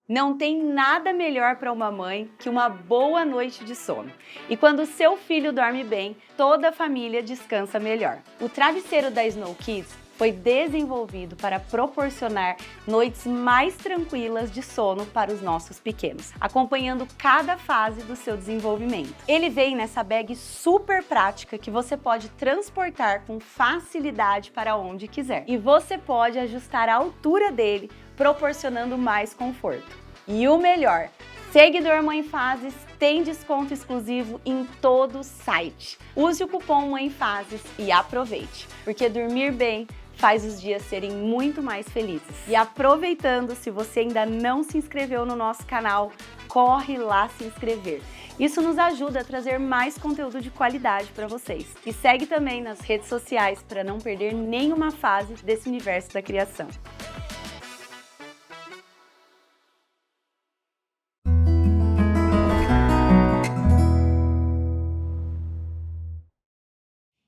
Não tem nada melhor para uma mãe que uma boa noite de sono. E quando seu filho dorme bem, toda a família descansa melhor. O travesseiro da Snow Kids foi desenvolvido para proporcionar noites mais tranquilas de sono para os nossos pequenos, acompanhando cada fase do seu desenvolvimento. Ele vem nessa bag super prática que você pode transportar com facilidade para onde quiser. E você pode ajustar a altura dele, proporcionando mais conforto. E o melhor, seguidor Mãe Fases tem desconto exclusivo em todo o site. Use o cupom Mãe Fases e aproveite, porque dormir bem faz os dias serem muito mais felizes. E aproveitando, se você ainda não se inscreveu no nosso canal, corre lá se inscrever. Isso nos ajuda a trazer mais conteúdo de qualidade para vocês. E segue também nas redes sociais para não perder nenhuma fase desse universo da criação.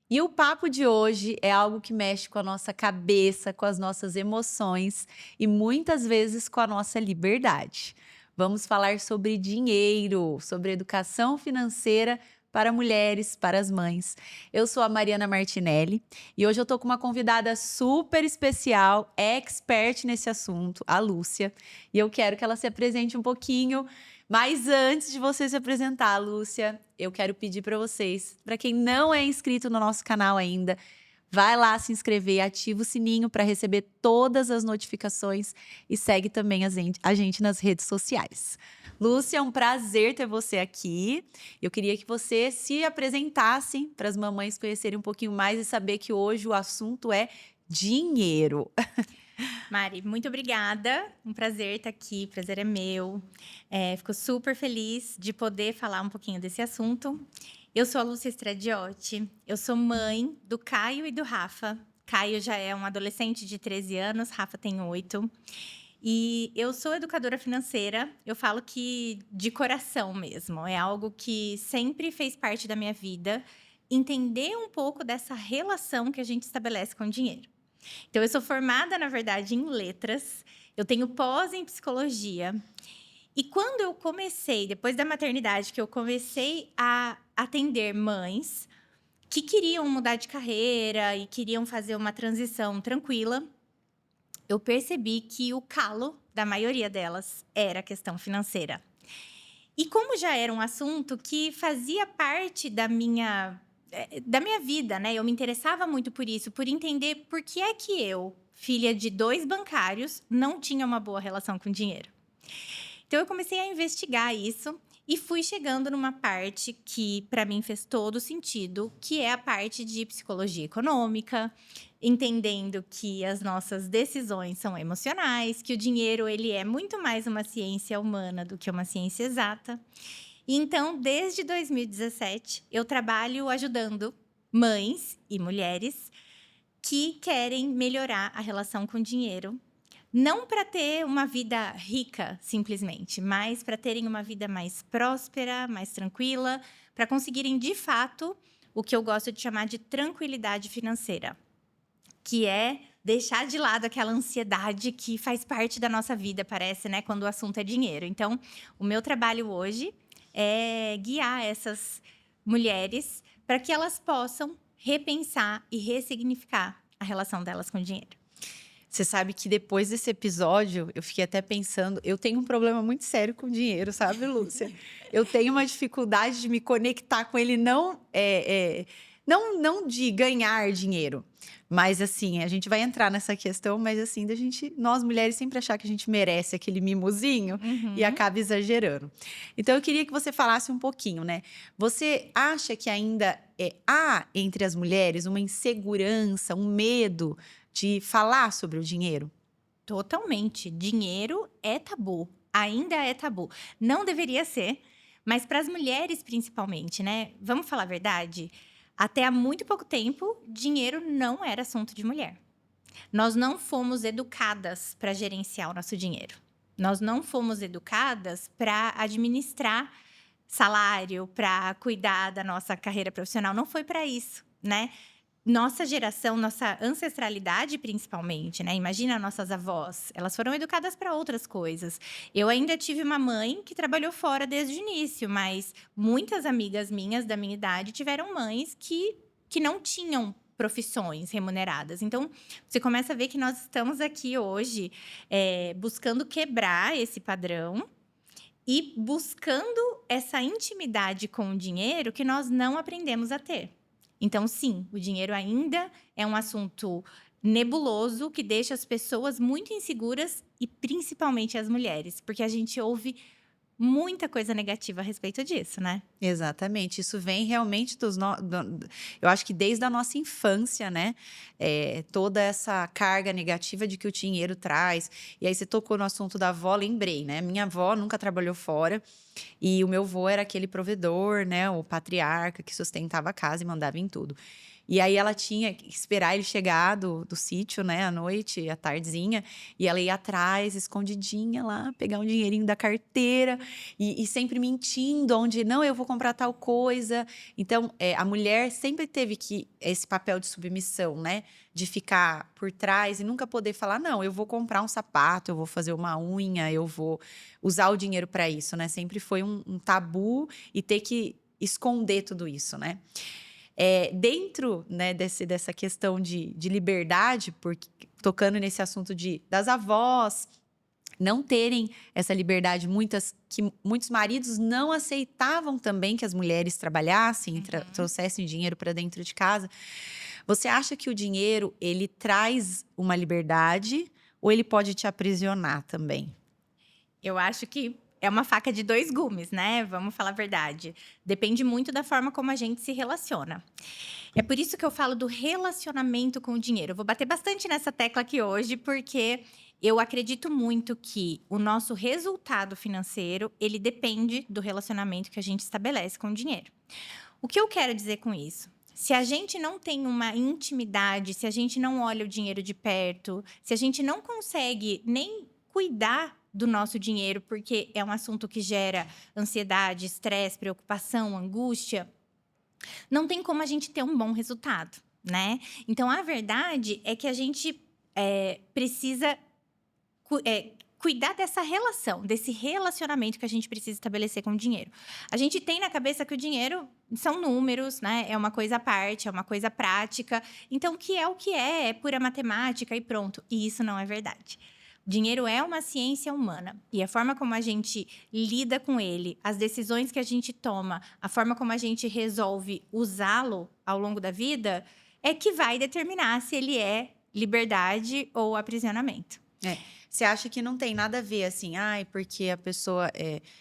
E o papo de hoje é algo que mexe com a nossa cabeça, com as nossas emoções e muitas vezes com a nossa liberdade. Vamos falar sobre dinheiro, sobre educação financeira para mulheres, para as mães. Eu sou a Mariana Martinelli e hoje eu tô com uma convidada super especial, expert nesse assunto, a Lúcia. E eu quero que ela se apresente um pouquinho. Mas antes de você se apresentar, Lúcia, eu quero pedir para vocês, para quem não é inscrito no nosso canal ainda, vai lá se inscrever, ativa o sininho para receber todas as notificações e segue também a gente nas redes sociais. Lúcia, é um prazer ter você aqui. Eu queria que você se apresentasse para as mamães conhecerem um pouquinho mais e saber que hoje o assunto é dinheiro. Mari, muito obrigada. Um prazer estar aqui, o prazer é meu. Fico super feliz de poder falar um pouquinho desse assunto. Eu sou a Lúcia Stradiotti, eu sou mãe do Caio e do Rafa. Caio já é um adolescente de 13 anos, Rafa tem 8. E eu sou educadora financeira, eu falo que de coração mesmo. É algo que sempre fez parte da minha vida, entender um pouco dessa relação que a gente estabelece com o dinheiro. Então, eu sou formada, na verdade, em letras. Eu tenho pós em psicologia. E quando eu comecei, depois da maternidade, que eu comecei a atender mães que queriam mudar de carreira e queriam fazer uma transição tranquila, eu percebi que o calo da maioria delas era a questão financeira. E como já era um assunto que fazia parte da minha vida, né? Eu me interessava muito por isso, por entender por que é que eu, filha de 2 bancários, não tinha uma boa relação com dinheiro. Então, eu comecei a investigar isso e fui chegando numa parte que, para mim, fez todo sentido, que é a parte de psicologia econômica, entendendo que as nossas decisões são emocionais, que o dinheiro ele é muito mais uma ciência humana do que uma ciência exata. Então, desde 2017, eu trabalho ajudando mães e mulheres que querem melhorar a relação com o dinheiro. Não para ter uma vida rica, simplesmente, mas para terem uma vida mais próspera, mais tranquila, para conseguirem, de fato, o que eu gosto de chamar de tranquilidade financeira, que é deixar de lado aquela ansiedade que faz parte da nossa vida, parece, né, quando o assunto é dinheiro. Então, o meu trabalho hoje é guiar essas mulheres para que elas possam repensar e ressignificar a relação delas com o dinheiro. Você sabe que depois desse episódio, eu fiquei até pensando, eu tenho um problema muito sério com dinheiro, sabe, Lúcia? Eu tenho uma dificuldade de me conectar com ele, não de ganhar dinheiro, mas assim, a gente vai entrar nessa questão, mas assim, nós mulheres sempre achar que a gente merece aquele mimosinho e acaba exagerando. Então, eu queria que você falasse um pouquinho, né? Você acha que ainda há entre as mulheres uma insegurança, um medo de falar sobre o dinheiro? Totalmente. Dinheiro é tabu. Ainda é tabu. Não deveria ser, mas para as mulheres principalmente, né? Vamos falar a verdade? Até há muito pouco tempo, dinheiro não era assunto de mulher. Nós não fomos educadas para gerenciar o nosso dinheiro. Nós não fomos educadas para administrar salário, para cuidar da nossa carreira profissional. Não foi para isso, né? nossa geração, nossa ancestralidade principalmente, né? Imagina nossas avós, elas foram educadas para outras coisas. Eu ainda tive uma mãe que trabalhou fora desde o início, mas muitas amigas minhas da minha idade tiveram mães que não tinham profissões remuneradas. Então, você começa a ver que nós estamos aqui hoje buscando quebrar esse padrão e buscando essa intimidade com o dinheiro que nós não aprendemos a ter. Então, sim, o dinheiro ainda é um assunto nebuloso que deixa as pessoas muito inseguras e principalmente as mulheres, porque a gente ouve muita coisa negativa a respeito disso, né? Exatamente, isso vem realmente eu acho que desde a nossa infância, né? Toda essa carga negativa de que o dinheiro traz. E aí você tocou no assunto da avó, lembrei, né? Minha avó nunca trabalhou fora e o meu avô era aquele provedor, né? O patriarca que sustentava a casa e mandava em tudo. E aí ela tinha que esperar ele chegar do sítio, né, à noite, à tardezinha, e ela ia atrás, escondidinha lá, pegar um dinheirinho da carteira, e sempre mentindo, onde, não, eu vou comprar tal coisa. Então, a mulher sempre teve esse papel de submissão, né, de ficar por trás e nunca poder falar, não, eu vou comprar um sapato, eu vou fazer uma unha, eu vou usar o dinheiro para isso, né? Sempre foi um tabu e ter que esconder tudo isso, né? Dentro, né, dessa questão de liberdade, porque, tocando nesse assunto das avós não terem essa liberdade, que muitos maridos não aceitavam também que as mulheres trabalhassem, trouxessem dinheiro para dentro de casa. Você acha que o dinheiro, ele traz uma liberdade ou ele pode te aprisionar também? Eu acho que é uma faca de dois gumes, né? Vamos falar a verdade. Depende muito da forma como a gente se relaciona. É por isso que eu falo do relacionamento com o dinheiro. Eu vou bater bastante nessa tecla aqui hoje, porque eu acredito muito que o nosso resultado financeiro, ele depende do relacionamento que a gente estabelece com o dinheiro. O que eu quero dizer com isso? Se a gente não tem uma intimidade, se a gente não olha o dinheiro de perto, se a gente não consegue nem cuidar do nosso dinheiro, porque é um assunto que gera ansiedade, estresse, preocupação, angústia, não tem como a gente ter um bom resultado, né? Então, a verdade é que a gente precisa cuidar dessa relação, desse relacionamento que a gente precisa estabelecer com o dinheiro. A gente tem na cabeça que o dinheiro são números, né? É uma coisa à parte, é uma coisa prática. Então, o que é pura matemática e pronto. E isso não é verdade. Dinheiro é uma ciência humana e a forma como a gente lida com ele, as decisões que a gente toma, a forma como a gente resolve usá-lo ao longo da vida é que vai determinar se ele é liberdade ou aprisionamento. Você acha que não tem nada a ver, assim, porque a pessoa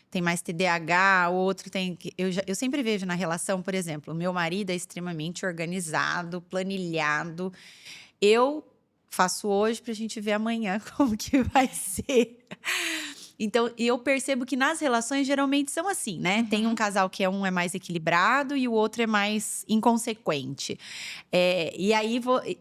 tem mais TDAH, o outro tem... Eu sempre vejo na relação, por exemplo, o meu marido é extremamente organizado, planilhado. Eu faço hoje pra gente ver amanhã como que vai ser. Então, eu percebo que nas relações geralmente são assim, né? Uhum. Tem um casal que um é mais equilibrado e o outro é mais inconsequente. E aí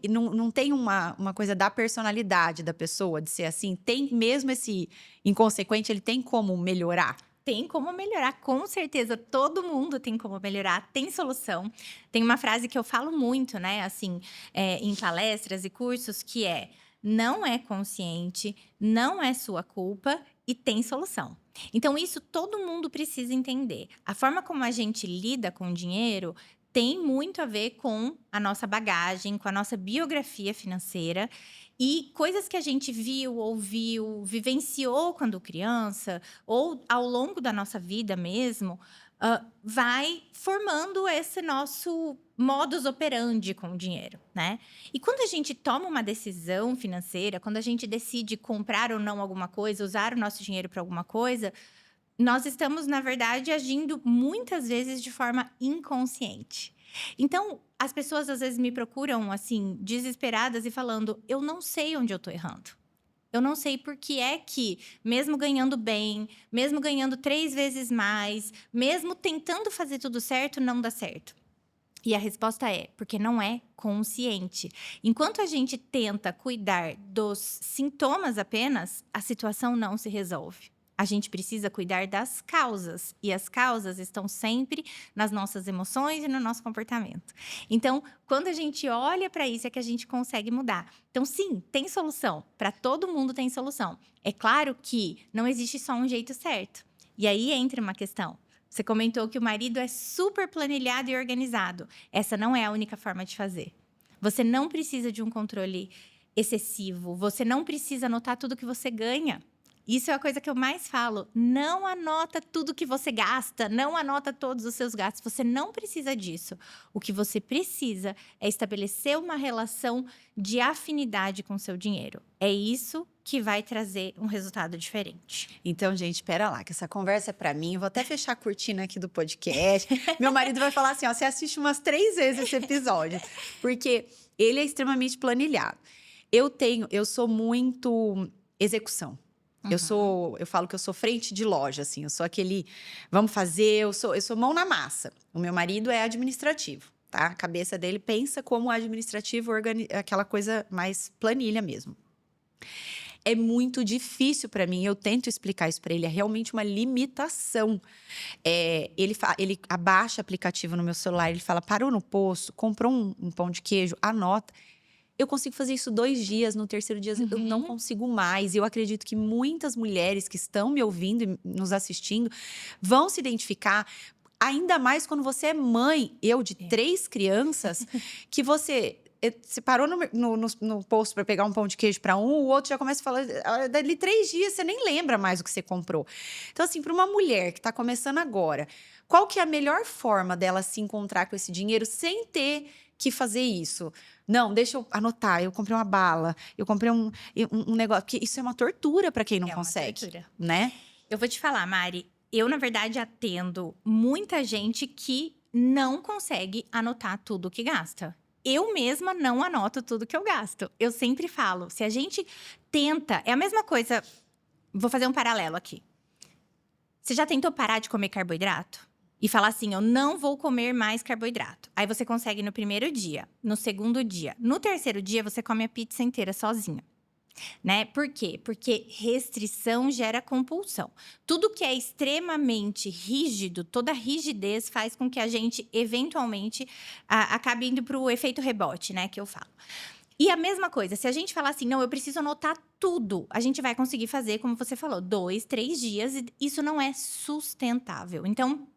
não tem uma coisa da personalidade da pessoa de ser assim. Tem mesmo esse inconsequente, ele tem como melhorar? Tem como melhorar, com certeza. Todo mundo tem como melhorar, tem solução. Tem uma frase que eu falo muito, né? Assim, em palestras e cursos, que não é consciente, não é sua culpa e tem solução. Então, isso todo mundo precisa entender. A forma como a gente lida com o dinheiro tem muito a ver com a nossa bagagem, com a nossa biografia financeira e coisas que a gente viu, ouviu, vivenciou quando criança ou ao longo da nossa vida mesmo, vai formando esse nosso modus operandi com o dinheiro, né? E quando a gente toma uma decisão financeira, quando a gente decide comprar ou não alguma coisa, usar o nosso dinheiro para alguma coisa, nós estamos, na verdade, agindo muitas vezes de forma inconsciente. Então, as pessoas às vezes me procuram, assim, desesperadas e falando: eu não sei onde eu tô errando. Eu não sei por que é que, mesmo ganhando bem, mesmo ganhando 3 vezes mais, mesmo tentando fazer tudo certo, não dá certo. E a resposta é porque não é consciente. Enquanto a gente tenta cuidar dos sintomas apenas, a situação não se resolve. A gente precisa cuidar das causas. E as causas estão sempre nas nossas emoções e no nosso comportamento. Então, quando a gente olha para isso, é que a gente consegue mudar. Então, sim, tem solução. Para todo mundo tem solução. É claro que não existe só um jeito certo. E aí entra uma questão. Você comentou que o marido é super planilhado e organizado. Essa não é a única forma de fazer. Você não precisa de um controle excessivo. Você não precisa anotar tudo que você ganha. Isso é a coisa que eu mais falo. Não anota tudo que você gasta, não anota todos os seus gastos. Você não precisa disso. O que você precisa é estabelecer uma relação de afinidade com o seu dinheiro. É isso que vai trazer um resultado diferente. Então, gente, espera lá, que essa conversa é pra mim. Eu vou até fechar a cortina aqui do podcast. Meu marido vai falar assim, ó, você assiste umas 3 vezes esse episódio. Porque ele é extremamente planilhado. Eu sou muito execução. Eu falo que eu sou frente de loja, assim. Eu sou aquele, vamos fazer, eu sou mão na massa. O meu marido é administrativo, tá? A cabeça dele pensa como administrativo, aquela coisa mais planilha mesmo. É muito difícil para mim, eu tento explicar isso para ele, é realmente uma limitação. Ele abaixa aplicativo no meu celular, ele fala, parou no posto, comprou um pão de queijo, anota. Eu consigo fazer isso 2 dias, no terceiro dia eu não consigo mais. E eu acredito que muitas mulheres que estão me ouvindo e nos assistindo vão se identificar, ainda mais quando você é mãe, eu de 3 crianças, que você parou no posto para pegar um pão de queijo para o outro já começa a falar, dali 3 dias você nem lembra mais o que você comprou. Então, assim, para uma mulher que está começando agora, qual que é a melhor forma dela se encontrar com esse dinheiro sem ter que fazer isso? Não, deixa eu anotar, eu comprei uma bala, eu comprei um negócio, porque isso é uma tortura para quem não consegue, tortura. Né? Eu vou te falar, Mari, eu, na verdade, atendo muita gente que não consegue anotar tudo que gasta. Eu mesma não anoto tudo que eu gasto. Eu sempre falo, se a gente tenta, é a mesma coisa, vou fazer um paralelo aqui. Você já tentou parar de comer carboidrato? E falar assim, eu não vou comer mais carboidrato. Aí você consegue no primeiro dia, no segundo dia. No terceiro dia, você come a pizza inteira sozinha. Né? Por quê? Porque restrição gera compulsão. Tudo que é extremamente rígido, toda rigidez faz com que a gente, eventualmente, acabe indo para o efeito rebote, né? Que eu falo. E a mesma coisa, se a gente falar assim, não, eu preciso anotar tudo, a gente vai conseguir fazer, como você falou, 2, 3 dias, e isso não é sustentável. Então,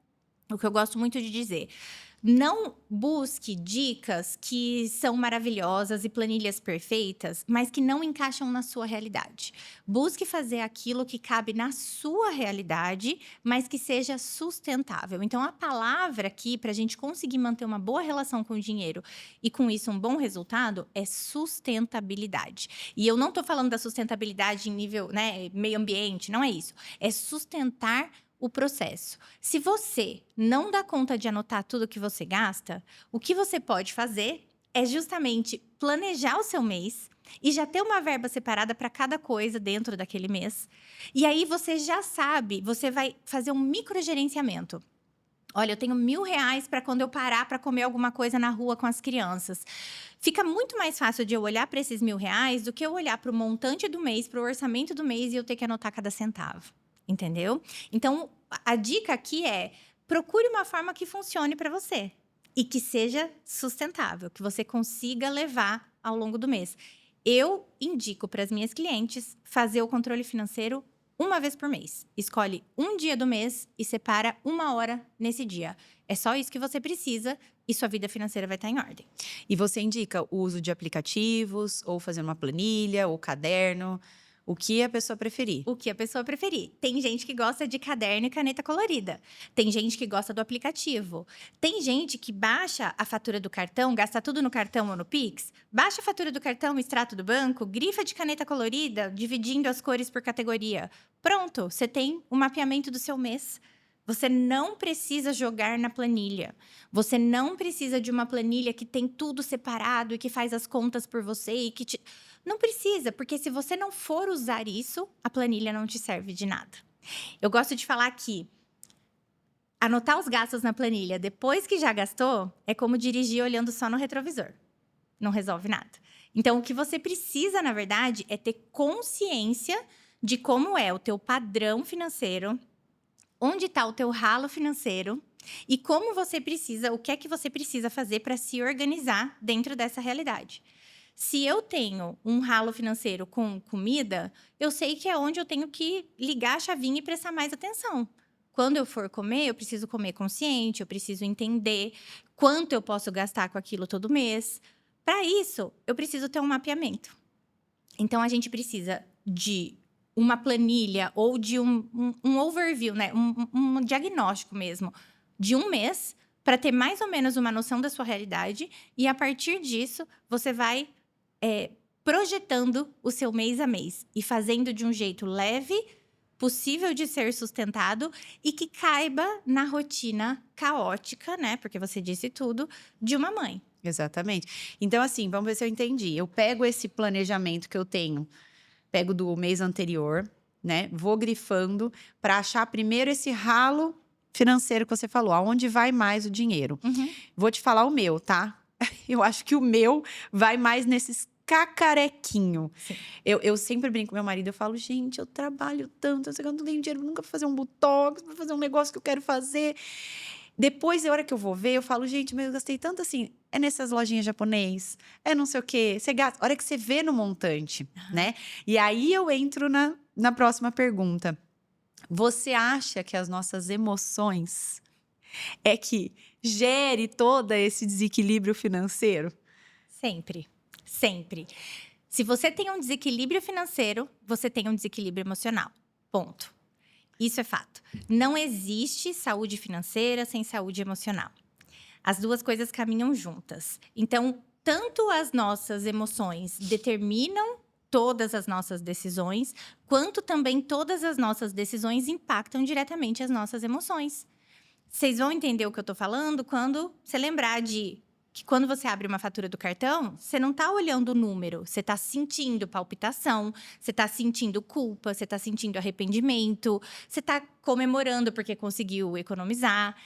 o que eu gosto muito de dizer, não busque dicas que são maravilhosas e planilhas perfeitas, mas que não encaixam na sua realidade. Busque fazer aquilo que cabe na sua realidade, mas que seja sustentável. Então, a palavra aqui, para a gente conseguir manter uma boa relação com o dinheiro e, com isso, um bom resultado, é sustentabilidade. E eu não estou falando da sustentabilidade em nível, né, meio ambiente, não é isso. É sustentar o processo. Se você não dá conta de anotar tudo que você gasta, o que você pode fazer é justamente planejar o seu mês e já ter uma verba separada para cada coisa dentro daquele mês. E aí você já sabe, você vai fazer um microgerenciamento. Olha, eu tenho R$1.000 para quando eu parar para comer alguma coisa na rua com as crianças. Fica muito mais fácil de eu olhar para esses R$1.000 do que eu olhar para o montante do mês, para o orçamento do mês e eu ter que anotar cada centavo. Entendeu? Então, a dica aqui é: procure uma forma que funcione para você e que seja sustentável, que você consiga levar ao longo do mês. Eu indico para as minhas clientes fazer o controle financeiro 1 vez por mês. Escolhe um dia do mês e separa 1 hora nesse dia. É só isso que você precisa e sua vida financeira vai estar em ordem. E você indica o uso de aplicativos, ou fazer uma planilha, ou caderno? O que a pessoa preferir. O que a pessoa preferir. Tem gente que gosta de caderno e caneta colorida. Tem gente que gosta do aplicativo. Tem gente que baixa a fatura do cartão, gasta tudo no cartão ou no Pix. Baixa a fatura do cartão, o extrato do banco, grifa de caneta colorida, dividindo as cores por categoria. Pronto, você tem o mapeamento do seu mês. Você não precisa jogar na planilha. Você não precisa de uma planilha que tem tudo separado e que faz as contas por você e que te... Não precisa, porque se você não for usar isso, a planilha não te serve de nada. Eu gosto de falar que anotar os gastos na planilha depois que já gastou é como dirigir olhando só no retrovisor. Não resolve nada. Então, o que você precisa, na verdade, é ter consciência de como é o teu padrão financeiro, onde está o teu ralo financeiro e como você precisa, o que é que você precisa fazer para se organizar dentro dessa realidade. Se eu tenho um ralo financeiro com comida, eu sei que é onde eu tenho que ligar a chavinha e prestar mais atenção. Quando eu for comer, eu preciso comer consciente, eu preciso entender quanto eu posso gastar com aquilo todo mês. Para isso, eu preciso ter um mapeamento. Então, a gente precisa de uma planilha ou de um overview, né? Um diagnóstico mesmo, de um mês, para ter mais ou menos uma noção da sua realidade. E, a partir disso, você vai projetando o seu mês a mês e fazendo de um jeito leve, possível de ser sustentado e que caiba na rotina caótica, né? Porque você disse tudo, de uma mãe. Exatamente. Então, assim, vamos ver se eu entendi. Eu pego esse planejamento que eu tenho, pego do mês anterior, né? Vou grifando para achar primeiro esse ralo financeiro que você falou, aonde vai mais o dinheiro. Vou te falar o meu, tá? Eu acho que o meu vai mais nesses cacarequinho. Eu sempre brinco com meu marido, eu falo, gente, eu trabalho tanto, eu não tenho dinheiro nunca pra fazer um botox, pra fazer um negócio que eu quero fazer. Depois, a hora que eu vou ver, eu falo, gente, mas eu gastei tanto assim, é nessas lojinhas japonês, é não sei o quê, você gasta, a hora que você vê no montante, né? E aí eu entro na próxima pergunta. Você acha que as nossas emoções é que gere todo esse desequilíbrio financeiro? Sempre. Sempre. Se você tem um desequilíbrio financeiro, você tem um desequilíbrio emocional. Ponto. Isso é fato. Não existe saúde financeira sem saúde emocional. As duas coisas caminham juntas. Então, tanto as nossas emoções determinam todas as nossas decisões, quanto também todas as nossas decisões impactam diretamente as nossas emoções. Vocês vão entender o que eu tô falando quando você lembrar de que quando você abre uma fatura do cartão, você não tá olhando o número, você tá sentindo palpitação, você tá sentindo culpa, você tá sentindo arrependimento, você tá comemorando porque conseguiu economizar.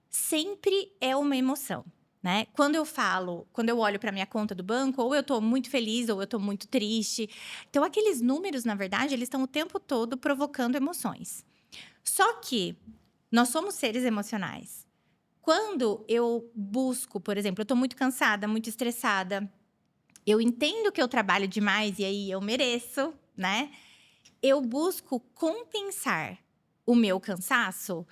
Sempre é uma emoção, né? Quando eu olho para minha conta do banco, ou eu tô muito feliz ou eu tô muito triste. Então, aqueles números, na verdade, eles estão o tempo todo provocando emoções. Só que nós somos seres emocionais. Quando eu busco, por exemplo, eu tô muito cansada, muito estressada, eu entendo que eu trabalho demais e aí eu mereço, né? Eu busco compensar o meu cansaço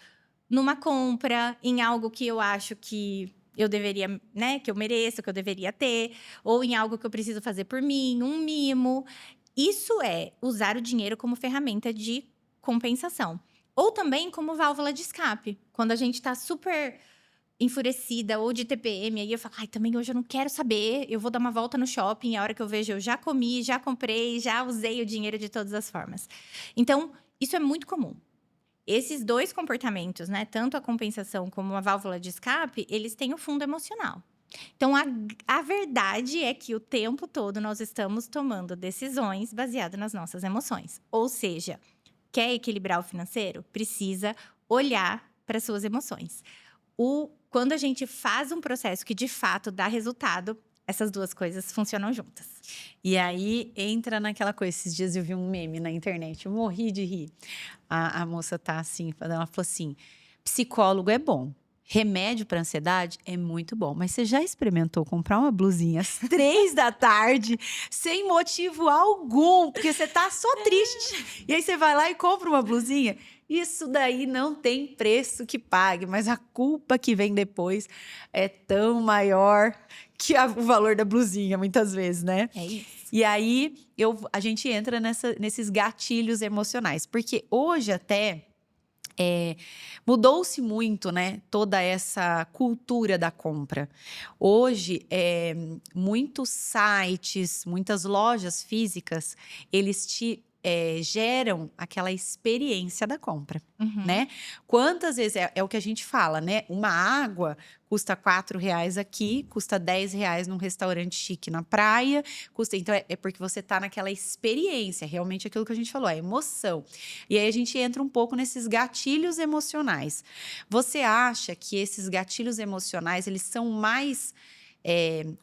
numa compra, em algo que eu acho que eu deveria, né, que eu mereço, que eu deveria ter, ou em algo que eu preciso fazer por mim, um mimo. Isso é usar o dinheiro como ferramenta de compensação. Ou também como válvula de escape. Quando a gente tá super enfurecida ou de TPM, aí eu falo, ai, também hoje eu não quero saber, eu vou dar uma volta no shopping, a hora que eu vejo eu já comi, já comprei, já usei o dinheiro de todas as formas. Então, isso é muito comum. Esses dois comportamentos, né, tanto a compensação como a válvula de escape, eles têm o fundo emocional. Então, a verdade é que o tempo todo nós estamos tomando decisões baseadas nas nossas emoções. Ou seja, quer equilibrar o financeiro? Precisa olhar para as suas emoções. Quando a gente faz um processo que de fato dá resultado, essas duas coisas funcionam juntas. E aí entra naquela coisa. Esses dias eu vi um meme na internet, eu morri de rir. A moça tá assim, ela falou assim: psicólogo é bom. Remédio para ansiedade é muito bom, mas você já experimentou comprar uma blusinha às 3 da tarde, sem motivo algum, porque você tá só triste. E aí você vai lá e compra uma blusinha? Isso daí não tem preço que pague, mas a culpa que vem depois é tão maior que o valor da blusinha, muitas vezes, né? É isso. E aí a gente entra nesses gatilhos emocionais, porque hoje até mudou-se muito, né? Toda essa cultura da compra. Hoje, muitos sites, muitas lojas físicas, eles te geram aquela experiência da compra, né? Quantas vezes é o que a gente fala, né? Uma água custa R$4 aqui, custa R$10 num restaurante chique na praia, então é porque você tá naquela experiência, realmente aquilo que a gente falou, a emoção. E aí a gente entra um pouco nesses gatilhos emocionais. Você acha que esses gatilhos emocionais, eles são mais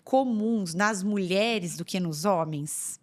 comuns nas mulheres do que nos homens?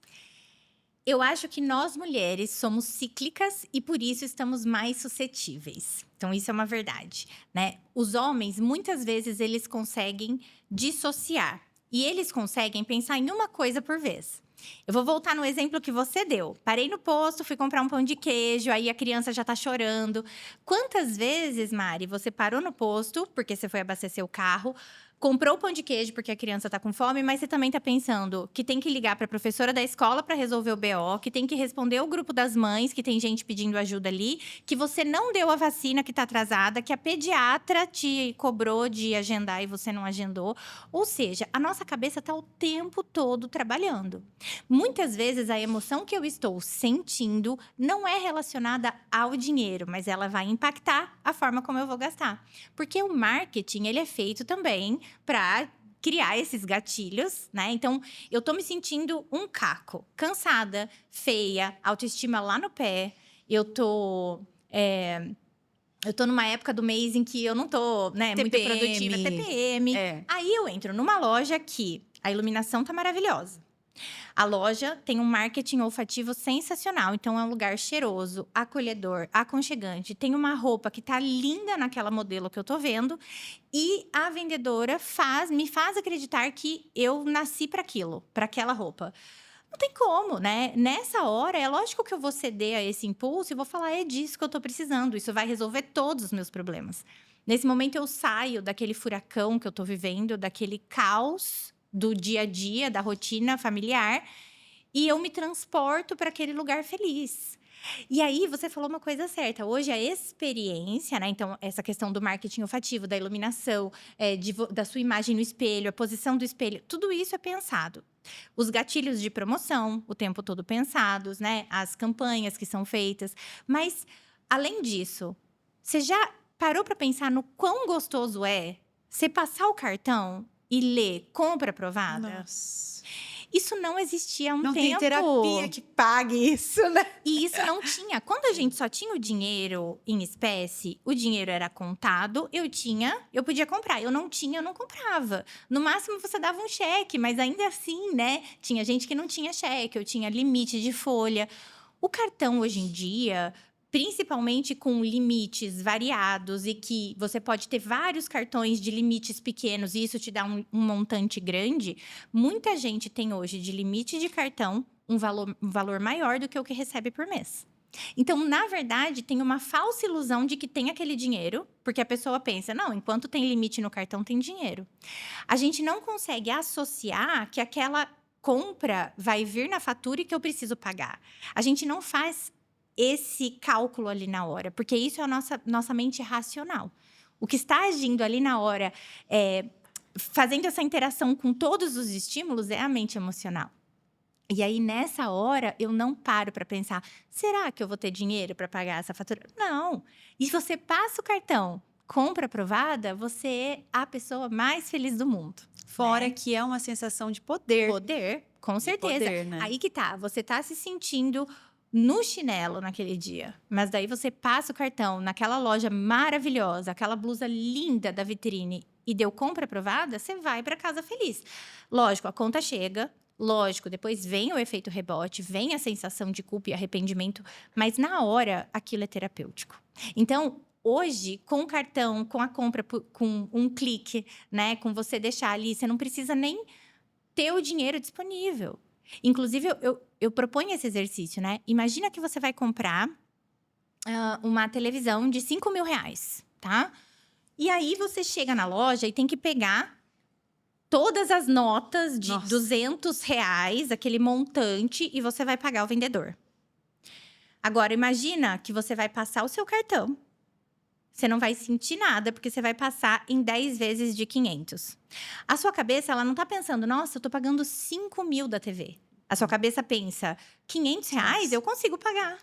Eu acho que nós mulheres somos cíclicas e por isso estamos mais suscetíveis. Então isso é uma verdade, né? Os homens, muitas vezes, eles conseguem dissociar. E eles conseguem pensar em uma coisa por vez. Eu vou voltar no exemplo que você deu. Parei no posto, fui comprar um pão de queijo, aí a criança já tá chorando. Quantas vezes, Mari, você parou no posto, porque você foi abastecer o carro, comprou o pão de queijo porque a criança tá com fome, mas você também tá pensando que tem que ligar para a professora da escola para resolver o BO, que tem que responder o grupo das mães, que tem gente pedindo ajuda ali, que você não deu a vacina que tá atrasada, que a pediatra te cobrou de agendar e você não agendou. Ou seja, a nossa cabeça tá o tempo todo trabalhando. Muitas vezes a emoção que eu estou sentindo não é relacionada ao dinheiro, mas ela vai impactar a forma como eu vou gastar. Porque o marketing, ele é feito também para criar esses gatilhos, né? Então, eu tô me sentindo um caco, cansada, feia, autoestima lá no pé. Eu tô numa época do mês em que eu não tô, né, muito TPM. produtiva, TPM. É. Aí eu entro numa loja que a iluminação tá maravilhosa. A loja tem um marketing olfativo sensacional, então é um lugar cheiroso, acolhedor, aconchegante. Tem uma roupa que tá linda naquela modelo que eu tô vendo e a vendedora me faz acreditar que eu nasci para aquilo, para aquela roupa. Não tem como, né? Nessa hora, é lógico que eu vou ceder a esse impulso e vou falar, é disso que eu tô precisando, isso vai resolver todos os meus problemas. Nesse momento, eu saio daquele furacão que eu tô vivendo, daquele caos do dia a dia, da rotina familiar, e eu me transporto para aquele lugar feliz. E aí, você falou uma coisa certa. Hoje, a experiência, né? Então, essa questão do marketing olfativo, da iluminação, da sua imagem no espelho, a posição do espelho, tudo isso é pensado. Os gatilhos de promoção, o tempo todo pensados, né? As campanhas que são feitas. Mas, além disso, você já parou para pensar no quão gostoso é você passar o cartão e ler compra aprovada? Nossa. Isso não existia há um Não tempo. tem terapia que pague isso, né? E isso não tinha. Quando a gente só tinha o dinheiro em espécie, o dinheiro era contado, eu podia comprar. Eu não tinha, eu não comprava. No máximo, você dava um cheque, mas ainda assim, né? Tinha gente que não tinha cheque, eu tinha limite de folha. O cartão, hoje em dia, principalmente com limites variados e que você pode ter vários cartões de limites pequenos e isso te dá um montante grande, muita gente tem hoje de limite de cartão um valor maior do que o que recebe por mês. Então, na verdade, tem uma falsa ilusão de que tem aquele dinheiro, porque a pessoa pensa, não, enquanto tem limite no cartão, tem dinheiro. A gente não consegue associar que aquela compra vai vir na fatura e que eu preciso pagar. A gente não faz esse cálculo ali na hora, porque isso é a nossa mente racional. O que está agindo ali na hora, fazendo essa interação com todos os estímulos, é a mente emocional. E aí, nessa hora, eu não paro para pensar, será que eu vou ter dinheiro para pagar essa fatura? Não. E se você passa o cartão, compra aprovada, você é a pessoa mais feliz do mundo. Fora que é uma sensação de poder. Poder, com certeza. Poder, né? Aí que tá, você tá se sentindo no chinelo naquele dia. Mas daí você passa o cartão naquela loja maravilhosa, aquela blusa linda da vitrine e deu compra aprovada, você vai para casa feliz. Lógico, a conta chega, lógico, depois vem o efeito rebote, vem a sensação de culpa e arrependimento, mas na hora aquilo é terapêutico. Então, hoje, com o cartão, com a compra, com um clique, né, com você deixar ali, você não precisa nem ter o dinheiro disponível. Inclusive, eu proponho esse exercício, né? Imagina que você vai comprar uma televisão de 5 mil reais, tá? E aí, você chega na loja e tem que pegar todas as notas de Nossa. 200 reais, aquele montante, e você vai pagar o vendedor. Agora, imagina que você vai passar o seu cartão. Você não vai sentir nada, porque você vai passar em 10 vezes de 500. A sua cabeça, ela não tá pensando, nossa, eu tô pagando 5 mil da TV. A sua cabeça pensa, 500 reais eu consigo pagar.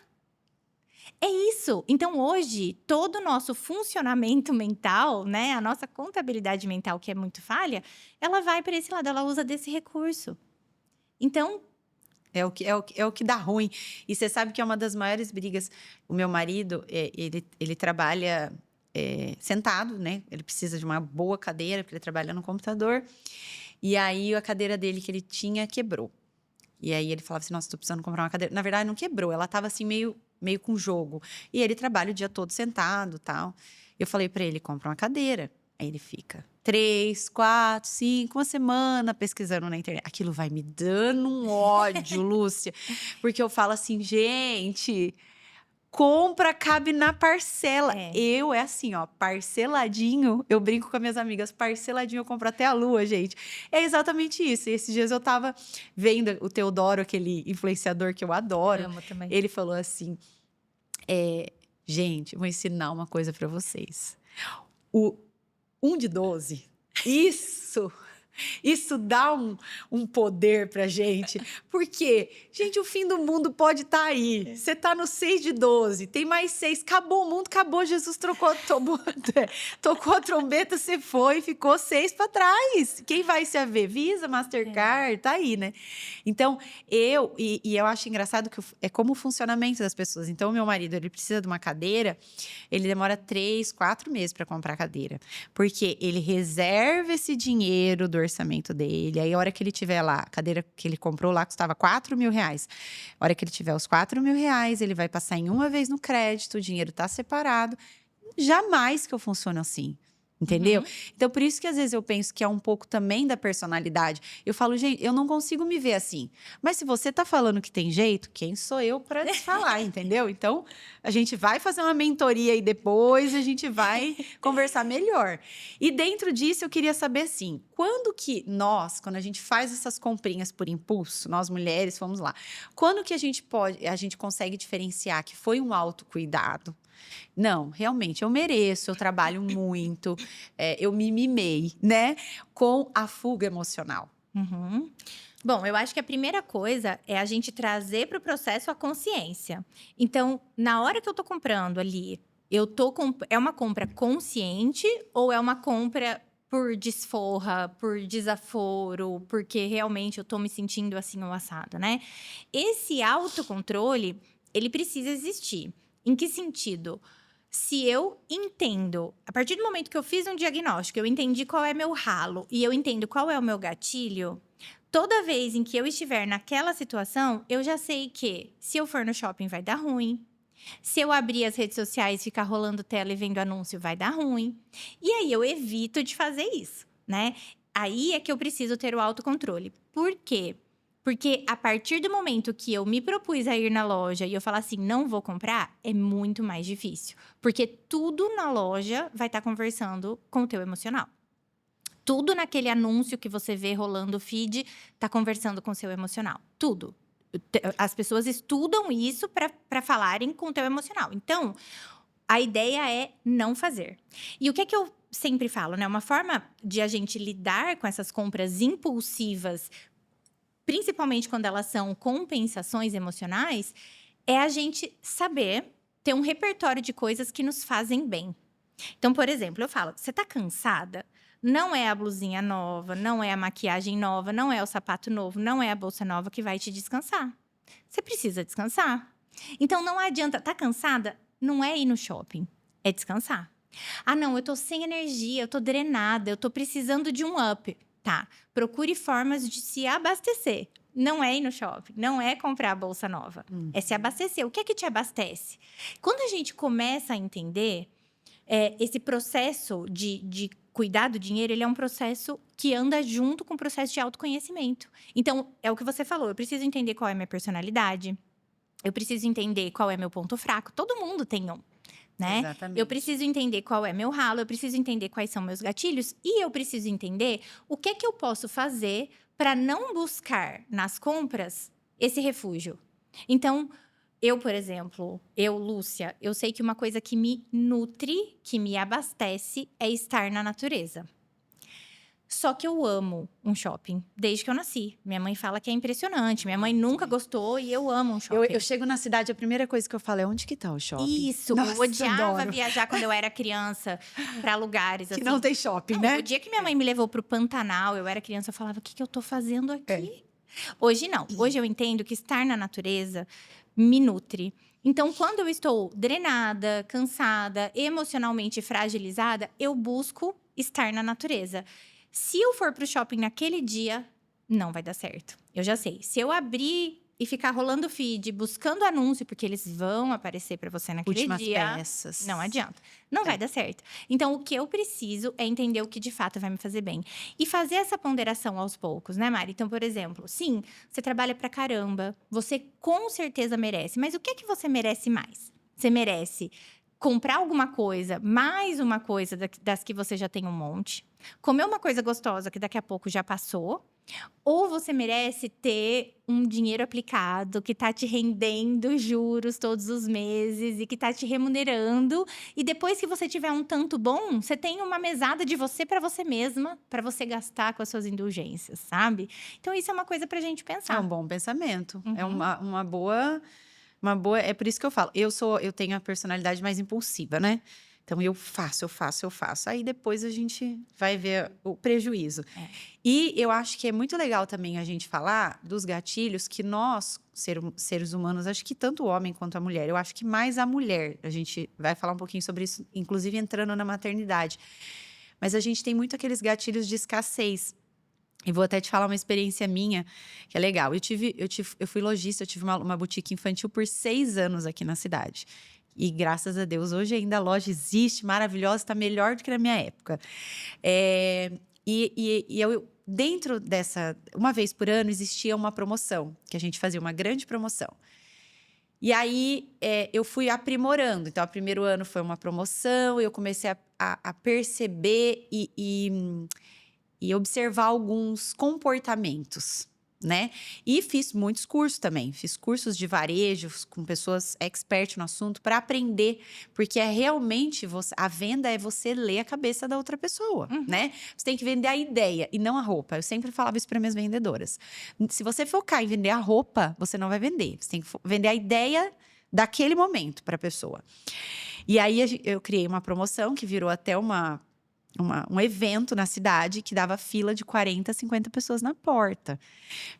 É isso. Então, hoje, todo o nosso funcionamento mental, né? A nossa contabilidade mental, que é muito falha, ela vai para esse lado, ela usa desse recurso. Então, É o que dá ruim. E você sabe que é uma das maiores brigas. O meu marido, ele trabalha sentado, né? Ele precisa de uma boa cadeira, porque ele trabalha no computador. E aí, a cadeira dele que ele tinha quebrou. E aí ele falava assim, nossa, tô precisando comprar uma cadeira. Na verdade, não quebrou, ela tava assim meio com jogo. E ele trabalha o dia todo sentado, tal. Eu falei pra ele, compra uma cadeira. Aí ele fica 3, 4, 5, uma semana pesquisando na internet. Aquilo vai me dando um ódio, Lúcia. Porque eu falo assim, gente, compra, cabe na parcela. Eu, é assim, ó, parceladinho. Eu brinco com as minhas amigas, parceladinho eu compro até a lua, gente. É exatamente isso. E esses dias eu tava vendo o Teodoro, aquele influenciador que eu adoro. Amo também. Ele falou assim, gente, vou ensinar uma coisa pra vocês. O 1 de 12, isso dá um poder pra gente. Porque, gente, o fim do mundo pode estar aí. Você tá no 6 de 12, tem mais 6. Acabou o mundo, acabou. Jesus tocou a trombeta, você foi, ficou 6 para trás. Quem vai se haver? Visa, Mastercard, tá aí, né? Então, eu acho engraçado que é como o funcionamento das pessoas. Então, o meu marido, ele precisa de uma cadeira, ele demora 3, 4 meses para comprar a cadeira. Porque ele reserva esse dinheiro do orçamento dele. Aí, a hora que ele tiver lá, a cadeira que ele comprou lá custava R$4.000. A hora que ele tiver os R$4.000, ele vai passar em uma vez no crédito, o dinheiro tá separado. Jamais que eu funciono assim. Entendeu? Então, por isso que às vezes eu penso que é um pouco também da personalidade. Eu falo, gente, eu não consigo me ver assim. Mas se você tá falando que tem jeito, quem sou eu para desfalar, entendeu? Então, a gente vai fazer uma mentoria e depois a gente vai conversar melhor. E dentro disso, eu queria saber assim, quando a gente faz essas comprinhas por impulso, nós mulheres, vamos lá, quando que a gente consegue diferenciar que foi um autocuidado? Não, realmente, eu mereço, eu trabalho muito, eu me mimei, né? Com a fuga emocional. Bom, eu acho que a primeira coisa é a gente trazer para o processo a consciência. Então, na hora que eu tô comprando ali, é uma compra consciente ou é uma compra por desforra, por desaforo, porque realmente eu tô me sentindo assim ou assado, né? Esse autocontrole, ele precisa existir. Em que sentido? Se eu entendo, a partir do momento que eu fiz um diagnóstico, eu entendi qual é meu ralo e eu entendo qual é o meu gatilho, toda vez em que eu estiver naquela situação, eu já sei que se eu for no shopping vai dar ruim. Se eu abrir as redes sociais e ficar rolando tela e vendo anúncio, vai dar ruim. E aí eu evito de fazer isso, né? Aí é que eu preciso ter o autocontrole. Por quê? Porque a partir do momento que eu me propus a ir na loja e eu falar assim, não vou comprar, é muito mais difícil. Porque tudo na loja vai estar conversando com o teu emocional. Tudo naquele anúncio que você vê rolando o feed está conversando com o seu emocional. Tudo. As pessoas estudam isso para falarem com o teu emocional. Então, a ideia é não fazer. E o que eu sempre falo, né? Uma forma de a gente lidar com essas compras impulsivas, principalmente quando elas são compensações emocionais, é a gente saber ter um repertório de coisas que nos fazem bem. Então, por exemplo, eu falo, você tá cansada? Não é a blusinha nova, não é a maquiagem nova, não é o sapato novo, não é a bolsa nova que vai te descansar. Você precisa descansar. Então, não adianta, tá cansada? Não é ir no shopping, é descansar. Ah, não, eu tô sem energia, eu tô drenada, eu tô precisando de um up. Tá, procure formas de se abastecer. Não é ir no shopping, não é comprar a bolsa nova. É se abastecer. O que é que te abastece? Quando a gente começa a entender, esse processo de cuidar do dinheiro, ele é um processo que anda junto com o processo de autoconhecimento. Então, é o que você falou, eu preciso entender qual é a minha personalidade, eu preciso entender qual é meu ponto fraco. Todo mundo tem um. Né? Exatamente. Eu preciso entender qual é meu ralo, eu preciso entender quais são meus gatilhos e eu preciso entender o que é que eu posso fazer para não buscar nas compras esse refúgio. Então, eu, por exemplo, Lúcia, eu sei que uma coisa que me nutre, que me abastece é estar na natureza. Só que eu amo um shopping, desde que eu nasci. Minha mãe fala que é impressionante. Minha mãe nunca gostou e eu amo um shopping. Eu chego na cidade, a primeira coisa que eu falo é onde que tá o shopping? Isso, Nossa, eu odiava adoro. viajar quando eu era criança para lugares Que assim. não tem shopping, né? O dia que minha mãe me levou pro Pantanal, eu era criança, eu falava, o que eu tô fazendo aqui? Hoje não. Hoje eu entendo que estar na natureza me nutre. Então, quando eu estou drenada, cansada, emocionalmente fragilizada, eu busco estar na natureza. Se eu for pro shopping naquele dia, não vai dar certo. eu já sei. Se eu abrir e ficar rolando o feed, buscando anúncio, porque eles vão aparecer para você naquele Últimas dia, peças. não adianta. Não vai dar certo. Então, o que eu preciso é entender o que de fato vai me fazer bem. E fazer essa ponderação aos poucos, né, Mari? Então, por exemplo, sim, você trabalha pra caramba, você com certeza merece. Mas o que é que você merece mais? Você merece comprar alguma coisa, mais uma coisa das que você já tem um monte. Comer uma coisa gostosa que daqui a pouco já passou. Ou você merece ter um dinheiro aplicado que tá te rendendo juros todos os meses e que tá te remunerando. E depois que você tiver um tanto bom, você tem uma mesada de você para você mesma, para você gastar com as suas indulgências, sabe? Então, isso é uma coisa pra gente É pensar. um bom pensamento. É Uhum. uma boa. É por isso que eu falo. Eu tenho a personalidade mais impulsiva, né? Então, eu faço. Aí, depois, a gente vai ver o prejuízo. É. E eu acho que é muito legal também a gente falar dos gatilhos que nós, seres humanos, acho que tanto o homem quanto a mulher, eu acho que mais a mulher, a gente vai falar um pouquinho sobre isso, inclusive entrando na maternidade. Mas a gente tem muito aqueles gatilhos de escassez. E vou até te falar uma experiência minha, que é legal. Eu fui lojista, eu tive uma boutique infantil por 6 anos aqui na cidade. E graças a Deus, hoje ainda a loja existe, maravilhosa, está melhor do que na minha época. Eu, dentro dessa, uma vez por ano, existia uma promoção, que a gente fazia uma grande promoção. E aí, eu fui aprimorando. Então, o primeiro ano foi uma promoção, eu comecei a perceber e observar alguns comportamentos, né? E fiz muitos cursos também. Fiz cursos de varejos com pessoas expert no assunto para aprender, porque é realmente a venda é você ler a cabeça da outra pessoa, né? Você tem que vender a ideia e não a roupa. Eu sempre falava isso para minhas vendedoras. Se você focar em vender a roupa, você não vai vender. Você tem que vender a ideia daquele momento para a pessoa. E aí eu criei uma promoção que virou até um evento na cidade que dava fila de 40, 50 pessoas na porta.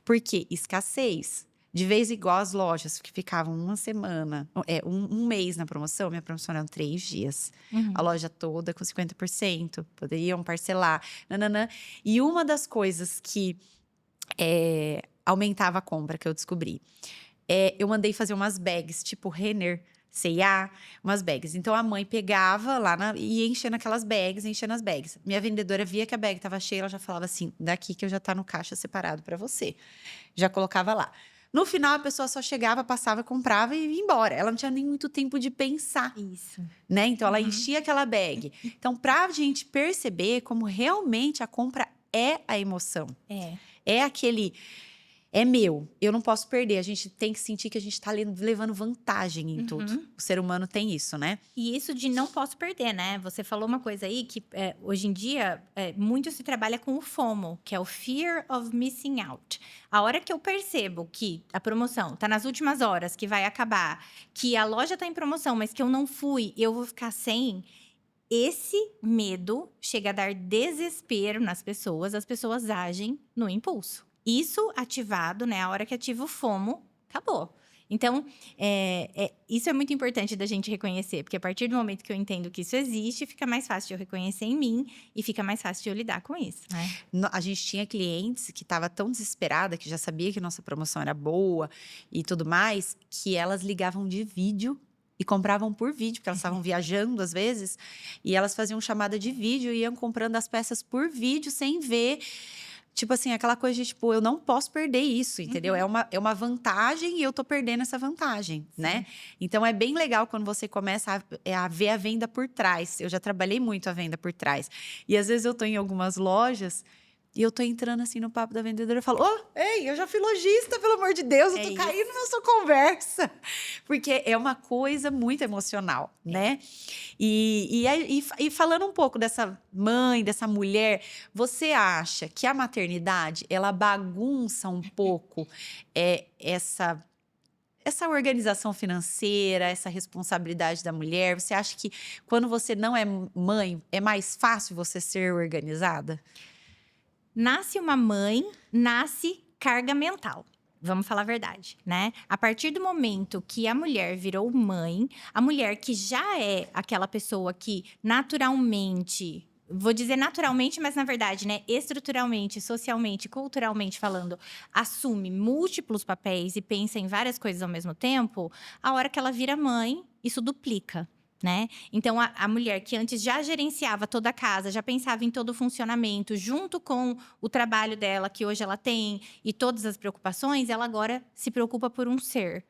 Porque escassez. De vez igual as lojas que ficavam uma semana, um mês na promoção, minha promoção eram 3 dias. A loja toda com 50%, poderiam parcelar, nananã. E uma das coisas que aumentava a compra, que eu descobri, eu mandei fazer umas bags, tipo Renner, C&A, umas bags. Então, a mãe pegava lá e ia enchendo aquelas bags, enchendo as bags. Minha vendedora via que a bag estava cheia, ela já falava assim, daqui que eu já tá no caixa separado para você. Já colocava lá. No final, a pessoa só chegava, passava, comprava e ia embora. Ela não tinha nem muito tempo de pensar. Isso. Né? Então, ela enchia aquela bag. Então, pra gente perceber como realmente a compra é a emoção. É aquele... É meu, eu não posso perder. A gente tem que sentir que a gente está levando vantagem em tudo. O ser humano tem isso, né? E isso de não posso perder, né? Você falou uma coisa aí que hoje em dia muito se trabalha com o FOMO, que é o Fear of Missing Out. A hora que eu percebo que a promoção tá nas últimas horas, que vai acabar, que a loja tá em promoção, mas que eu não fui, eu vou ficar sem. Esse medo chega a dar desespero nas pessoas, as pessoas agem no impulso. Isso ativado, né? A hora que ativa o FOMO, acabou. Então, isso é muito importante da gente reconhecer, porque a partir do momento que eu entendo que isso existe, fica mais fácil de eu reconhecer em mim e fica mais fácil de eu lidar com isso, né? A gente tinha clientes que estavam tão desesperada, que já sabia que nossa promoção era boa e tudo mais, que elas ligavam de vídeo e compravam por vídeo, porque elas estavam viajando às vezes, e elas faziam chamada de vídeo e iam comprando as peças por vídeo sem ver. Tipo assim, aquela coisa de, tipo, eu não posso perder isso, entendeu? É uma vantagem e eu tô perdendo essa vantagem, né? Então, é bem legal quando você começa a ver a venda por trás. Eu já trabalhei muito a venda por trás. E, às vezes, eu tô em algumas lojas e eu tô entrando, assim, no papo da vendedora e falo, ei, eu já fui lojista, pelo amor de Deus, eu tô caindo na sua conversa. Porque é uma coisa muito emocional, né? E falando um pouco dessa mãe, dessa mulher, você acha que a maternidade, ela bagunça um pouco essa organização financeira, essa responsabilidade da mulher? Você acha que quando você não é mãe, é mais fácil você ser organizada? Nasce uma mãe, nasce carga mental. Vamos falar a verdade, né? A partir do momento que a mulher virou mãe, a mulher que já é aquela pessoa que naturalmente vou dizer naturalmente, mas na verdade, né, estruturalmente, socialmente, culturalmente falando, assume múltiplos papéis e pensa em várias coisas ao mesmo tempo, a hora que ela vira mãe, isso duplica. Né? Então, a mulher que antes já gerenciava toda a casa, já pensava em todo o funcionamento, junto com o trabalho dela, que hoje ela tem, e todas as preocupações, ela agora se preocupa por um ser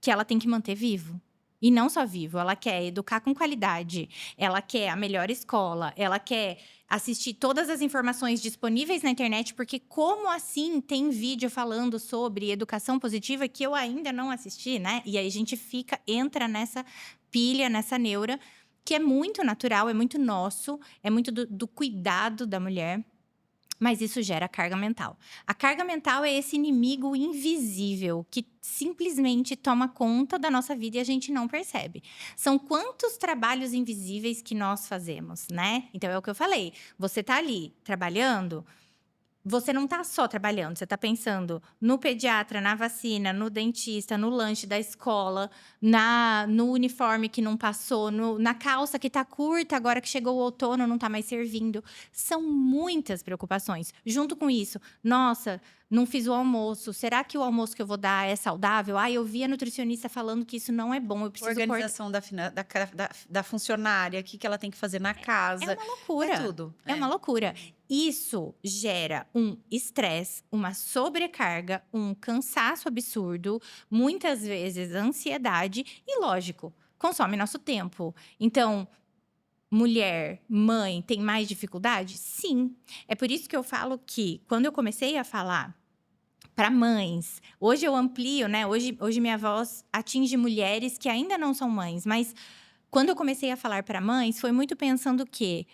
que ela tem que manter vivo. E não só vivo, ela quer educar com qualidade, ela quer a melhor escola, ela quer assistir todas as informações disponíveis na internet, porque como assim tem vídeo falando sobre educação positiva que eu ainda não assisti, né? E aí a gente entra nessa pilha, nessa neura, que é muito natural, é muito nosso, é muito do cuidado da mulher. Mas isso gera carga mental. A carga mental é esse inimigo invisível que simplesmente toma conta da nossa vida e a gente não percebe. São quantos trabalhos invisíveis que nós fazemos, né? Então é o que eu falei. Você tá ali trabalhando, você não tá só trabalhando, você tá pensando no pediatra, na vacina, no dentista, no lanche da escola, no uniforme que não passou, na calça que tá curta, agora que chegou o outono, não tá mais servindo. São muitas preocupações. Junto com isso, nossa, não fiz o almoço. Será que o almoço que eu vou dar é saudável? Eu vi a nutricionista falando que isso não é bom, eu preciso Organização da funcionária, o que ela tem que fazer na casa. É uma loucura. É tudo. É uma loucura. Isso gera um estresse, uma sobrecarga, um cansaço absurdo, muitas vezes ansiedade e, lógico, consome nosso tempo. Então, mulher, mãe, tem mais dificuldade? Sim. É por isso que eu falo que, quando eu comecei a falar para mães, hoje eu amplio, né? Hoje minha voz atinge mulheres que ainda não são mães, mas quando eu comecei a falar para mães, foi muito pensando que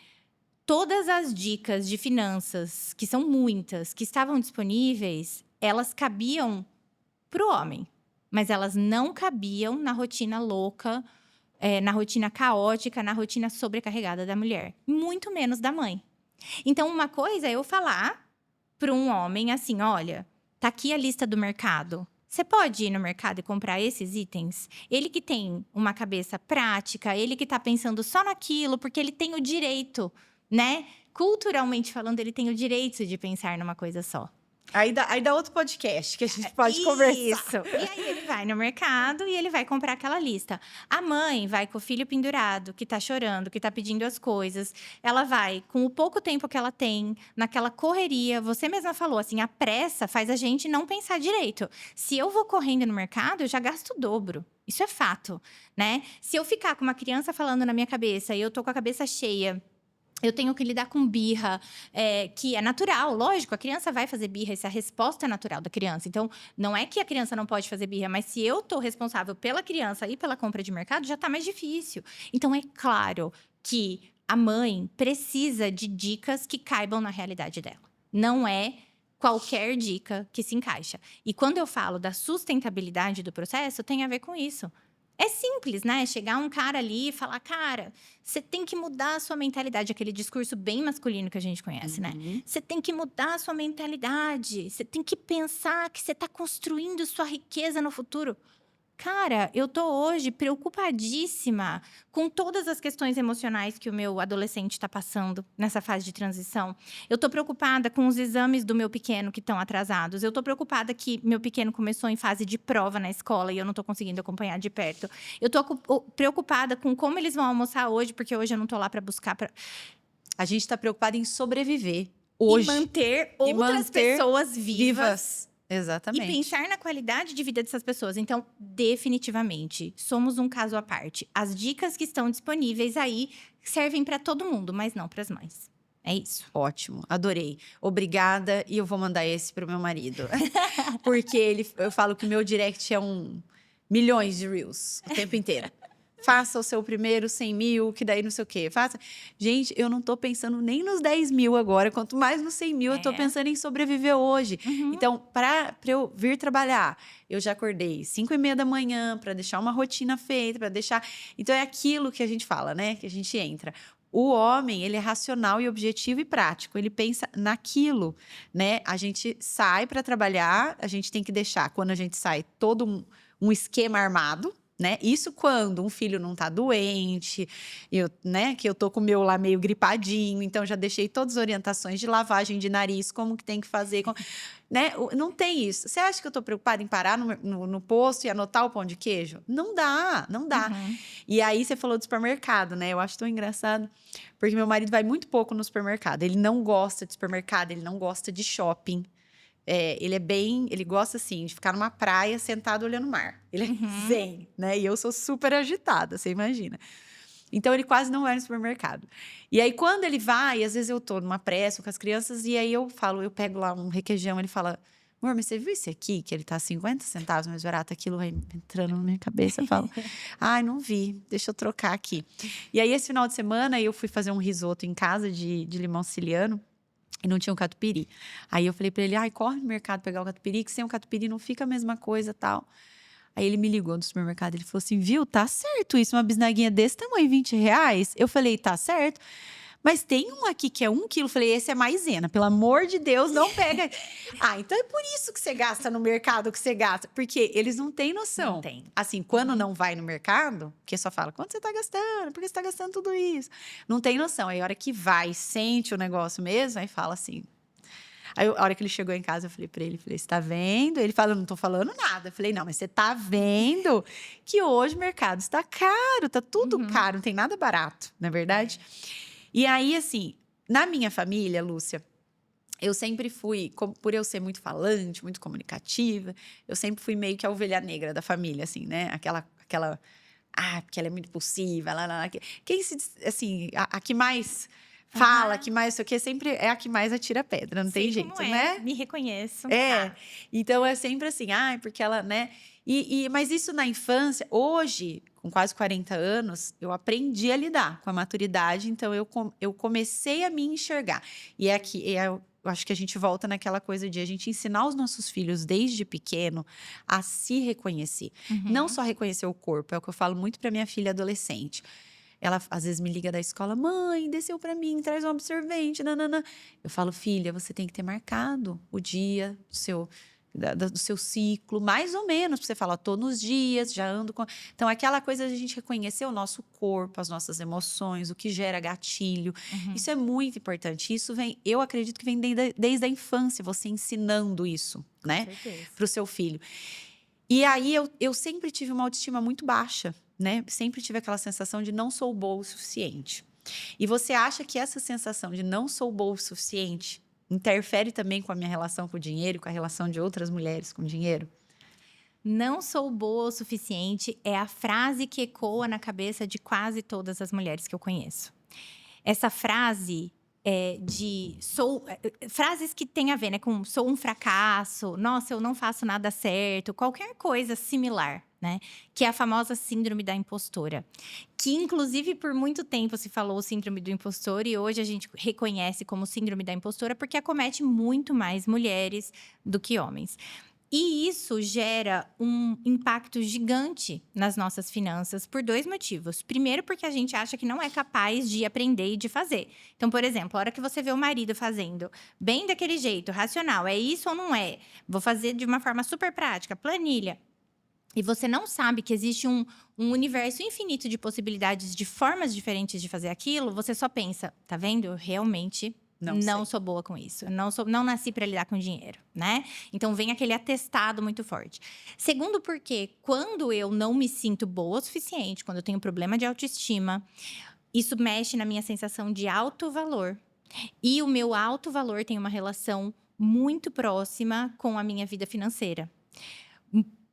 todas as dicas de finanças, que são muitas, que estavam disponíveis, elas cabiam para o homem. Mas elas não cabiam na rotina louca, na rotina caótica, na rotina sobrecarregada da mulher. Muito menos da mãe. Então, uma coisa é eu falar para um homem assim, olha, tá aqui a lista do mercado. Você pode ir no mercado e comprar esses itens? Ele que tem uma cabeça prática, ele que está pensando só naquilo, porque ele tem o direito, né? Culturalmente falando, ele tem o direito de pensar numa coisa só. Aí dá outro podcast que a gente pode conversar. Isso. E aí ele vai no mercado e ele vai comprar aquela lista. A mãe vai com o filho pendurado, que tá chorando, que tá pedindo as coisas. Ela vai com o pouco tempo que ela tem, naquela correria. Você mesma falou, assim, a pressa faz a gente não pensar direito. Se eu vou correndo no mercado, eu já gasto o dobro. Isso é fato, né? Se eu ficar com uma criança falando na minha cabeça e eu tô com a cabeça cheia, eu tenho que lidar com birra, que é natural, lógico, a criança vai fazer birra, essa é a resposta natural da criança. Então, não é que a criança não pode fazer birra, mas se eu estou responsável pela criança e pela compra de mercado, já está mais difícil. Então, é claro que a mãe precisa de dicas que caibam na realidade dela. Não é qualquer dica que se encaixa. E quando eu falo da sustentabilidade do processo, tem a ver com isso. É simples, né? Chegar um cara ali e falar, cara, você tem que mudar a sua mentalidade. Aquele discurso bem masculino que a gente conhece, né? Você tem que mudar a sua mentalidade. Você tem que pensar que você está construindo sua riqueza no futuro. Cara, eu tô hoje preocupadíssima com todas as questões emocionais que o meu adolescente está passando nessa fase de transição. Eu tô preocupada com os exames do meu pequeno que estão atrasados. Eu tô preocupada que meu pequeno começou em fase de prova na escola e eu não tô conseguindo acompanhar de perto. Eu tô preocupada com como eles vão almoçar hoje, porque hoje eu não tô lá para buscar. A gente tá preocupada em sobreviver hoje. E manter outras pessoas vivas. Exatamente. E pensar na qualidade de vida dessas pessoas. Então, definitivamente, somos um caso à parte. As dicas que estão disponíveis aí servem para todo mundo, mas não para as mães. É isso. Ótimo, adorei. Obrigada. E eu vou mandar esse pro meu marido. Porque eu falo que o meu direct é milhões de reels o tempo inteiro. Faça o seu primeiro 100 mil, que daí não sei o quê. Faça. Gente, eu não tô pensando nem nos 10 mil agora, quanto mais nos 100 mil, eu tô pensando em sobreviver hoje. Então, para eu vir trabalhar, eu já acordei 5:30 da manhã para deixar uma rotina feita, para deixar. Então, é aquilo que a gente fala, né? Que a gente entra. O homem, ele é racional e objetivo e prático. Ele pensa naquilo, né? A gente sai para trabalhar, a gente tem que deixar, quando a gente sai, todo um esquema armado, né? Isso quando um filho não tá doente, né? Que eu tô com o meu lá meio gripadinho, então já deixei todas as orientações de lavagem de nariz, como que tem que fazer, né? Não tem isso. Você acha que eu tô preocupada em parar no posto e anotar o pão de queijo? Não dá, não dá. Uhum. E aí você falou do supermercado, né? Eu acho tão engraçado, porque meu marido vai muito pouco no supermercado. Ele não gosta de supermercado, ele não gosta de shopping. Ele gosta assim de ficar numa praia sentado olhando o mar. Ele é zen, né? E eu sou super agitada, você imagina. Então ele quase não vai no supermercado. E aí quando ele vai, às vezes eu tô numa pressa com as crianças e aí eu pego lá um requeijão, ele fala: "Amor, mas você viu esse aqui que ele tá 50 centavos mais barato?" Aquilo vai entrando na minha cabeça, eu falo: "Ai, não vi, deixa eu trocar aqui." E aí esse final de semana eu fui fazer um risoto em casa de limão siciliano. E não tinha um catupiry. Aí eu falei pra ele: "Ai, corre no mercado pegar o catupiry, que sem o catupiry não fica a mesma coisa, tal." Aí ele me ligou no supermercado, ele falou assim: "Viu, tá certo isso, uma bisnaguinha desse tamanho, R$ 20. Eu falei: "Tá certo. Mas tem um aqui que é 1 quilo." Falei: "Esse é maisena, pelo amor de Deus, não pega." "Ah, então é por isso que você gasta no mercado o que você gasta." Porque eles não têm noção. Não tem. Assim, quando não vai no mercado, porque só fala: "Quanto você tá gastando? Por que você tá gastando tudo isso?" Não tem noção. Aí a hora que vai, sente o negócio mesmo, aí fala assim. Aí, a hora que ele chegou em casa, eu falei pra ele, "Você tá vendo?" Ele falou: "Não tô falando nada." Eu falei: "Não, mas você tá vendo que hoje o mercado está caro, tá tudo caro, não tem nada barato, não é verdade?" E aí, assim, na minha família, Lúcia, eu sempre fui, por eu ser muito falante, muito comunicativa, eu sempre fui meio que a ovelha negra da família, assim, né? Porque ela é muito impulsiva, lá. Quem assim, a que mais fala, a que mais sei o quê, sempre é a que mais atira pedra, não tem Sei jeito, como é, né? me reconheço. É, Tá. então é sempre assim, porque ela, né? Mas isso na infância, hoje, com quase 40 anos, eu aprendi a lidar com a maturidade, então eu comecei a me enxergar. E é aqui, eu acho que a gente volta naquela coisa de a gente ensinar os nossos filhos desde pequeno a se reconhecer. Não só reconhecer o corpo, é o que eu falo muito para minha filha adolescente. Ela às vezes me liga da escola: "Mãe, desceu para mim, traz um absorvente, nananã." Eu falo: "Filha, você tem que ter marcado o dia do seu ciclo, mais ou menos, pra você falar: tô nos dias, já ando com." Então, aquela coisa de a gente reconhecer o nosso corpo, as nossas emoções, o que gera gatilho. Isso é muito importante. Isso eu acredito que vem desde a infância, você ensinando isso, né? Com certeza. Pro seu filho. E aí, eu sempre tive uma autoestima muito baixa, né? Sempre tive aquela sensação de não sou boa o suficiente. E você acha que essa sensação de não sou boa o suficiente interfere também com a minha relação com o dinheiro, com a relação de outras mulheres com o dinheiro? Não sou boa o suficiente é a frase que ecoa na cabeça de quase todas as mulheres que eu conheço. Essa frase frases que tem a ver, né, com sou um fracasso, nossa, eu não faço nada certo, qualquer coisa similar, né? Que é a famosa síndrome da impostora. Que, inclusive, por muito tempo se falou síndrome do impostor e hoje a gente reconhece como síndrome da impostora porque acomete muito mais mulheres do que homens. E isso gera um impacto gigante nas nossas finanças por 2 motivos. Primeiro, porque a gente acha que não é capaz de aprender e de fazer. Então, por exemplo, a hora que você vê o marido fazendo bem daquele jeito, racional, é isso ou não é? Vou fazer de uma forma super prática, planilha. E você não sabe que existe um universo infinito de possibilidades, de formas diferentes de fazer aquilo, você só pensa, tá vendo? Eu realmente não sou boa com isso. Não nasci para lidar com dinheiro, né? Então vem aquele atestado muito forte. Segundo, porque quando eu não me sinto boa o suficiente, quando eu tenho problema de autoestima, isso mexe na minha sensação de alto valor. E o meu alto valor tem uma relação muito próxima com a minha vida financeira.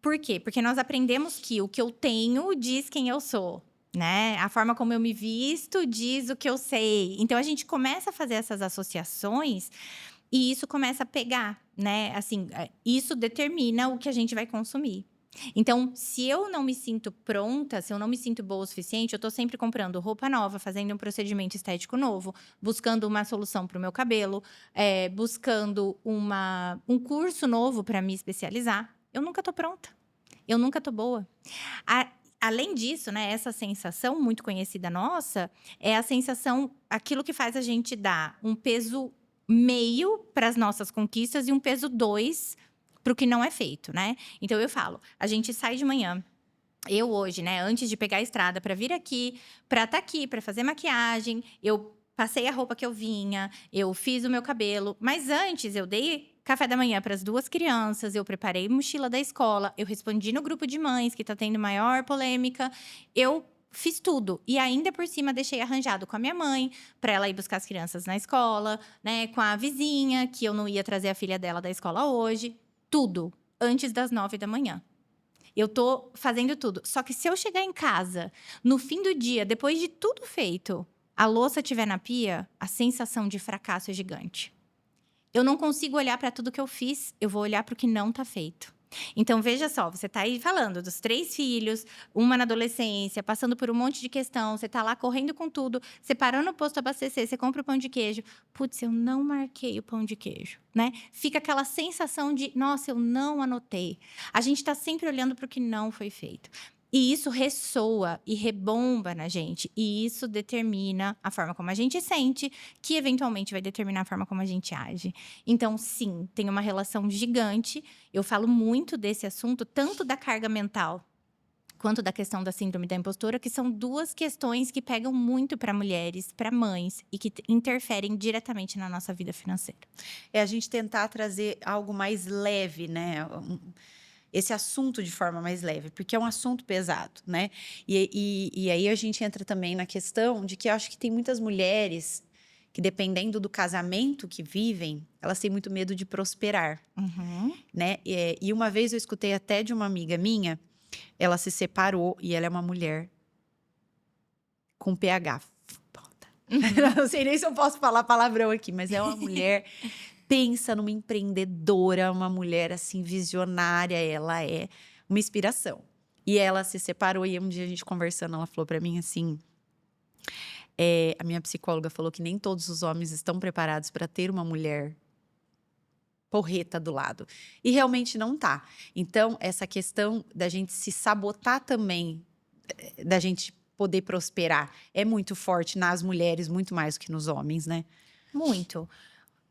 Por quê? Porque nós aprendemos que o que eu tenho diz quem eu sou. Né? A forma como eu me visto diz o que eu sei. Então, a gente começa a fazer essas associações e isso começa a pegar, né? Assim, isso determina o que a gente vai consumir. Então, se eu não me sinto pronta, se eu não me sinto boa o suficiente, eu tô sempre comprando roupa nova, fazendo um procedimento estético novo, buscando uma solução para o meu cabelo, buscando um curso novo para me especializar. Eu nunca tô pronta. Eu nunca tô boa. Além disso, né, essa sensação muito conhecida nossa é a sensação, aquilo que faz a gente dar um peso meio para as nossas conquistas e um peso 2 para o que não é feito, né? Então eu falo, a gente sai de manhã, Eu hoje, né, antes de pegar a estrada para vir aqui, para estar aqui, para fazer maquiagem, eu passei a roupa que eu vinha, eu fiz o meu cabelo, mas antes eu dei café da manhã para as 2 crianças, eu preparei mochila da escola, eu respondi no grupo de mães que tá tendo maior polêmica, eu fiz tudo e ainda por cima deixei arranjado com a minha mãe para ela ir buscar as crianças na escola, né, com a vizinha que eu não ia trazer a filha dela da escola hoje, tudo antes das 9 da manhã. Eu tô fazendo tudo. Só que se eu chegar em casa, no fim do dia, depois de tudo feito, a louça estiver na pia, a sensação de fracasso é gigante. Eu não consigo olhar para tudo que eu fiz, eu vou olhar para o que não tá feito. Então, veja só, você tá aí falando dos 3 filhos, uma na adolescência, passando por um monte de questão, você tá lá correndo com tudo, você parou no posto abastecer, você compra o pão de queijo. Putz, eu não marquei o pão de queijo, né? Fica aquela sensação de, nossa, eu não anotei. A gente tá sempre olhando para o que não foi feito. E isso ressoa e rebomba na gente. E isso determina a forma como a gente sente, que eventualmente vai determinar a forma como a gente age. Então, sim, tem uma relação gigante. Eu falo muito desse assunto, tanto da carga mental quanto da questão da síndrome da impostora, que são 2 questões que pegam muito para mulheres, para mães e que interferem diretamente na nossa vida financeira. É a gente tentar trazer algo mais leve, né? Esse assunto de forma mais leve, porque é um assunto pesado, né? E aí a gente entra também na questão de que eu acho que tem muitas mulheres que, dependendo do casamento que vivem, elas têm muito medo de prosperar, né? E uma vez eu escutei até de uma amiga minha, ela se separou e ela é uma mulher com PH. Não sei nem se eu posso falar palavrão aqui, mas é uma mulher... Pensa numa empreendedora, uma mulher assim visionária, ela é uma inspiração. E ela se separou e um dia a gente conversando, ela falou pra mim assim, a minha psicóloga falou que nem todos os homens estão preparados para ter uma mulher porreta do lado. E realmente não tá. Então, essa questão da gente se sabotar também, da gente poder prosperar, é muito forte nas mulheres, muito mais do que nos homens, né? Muito.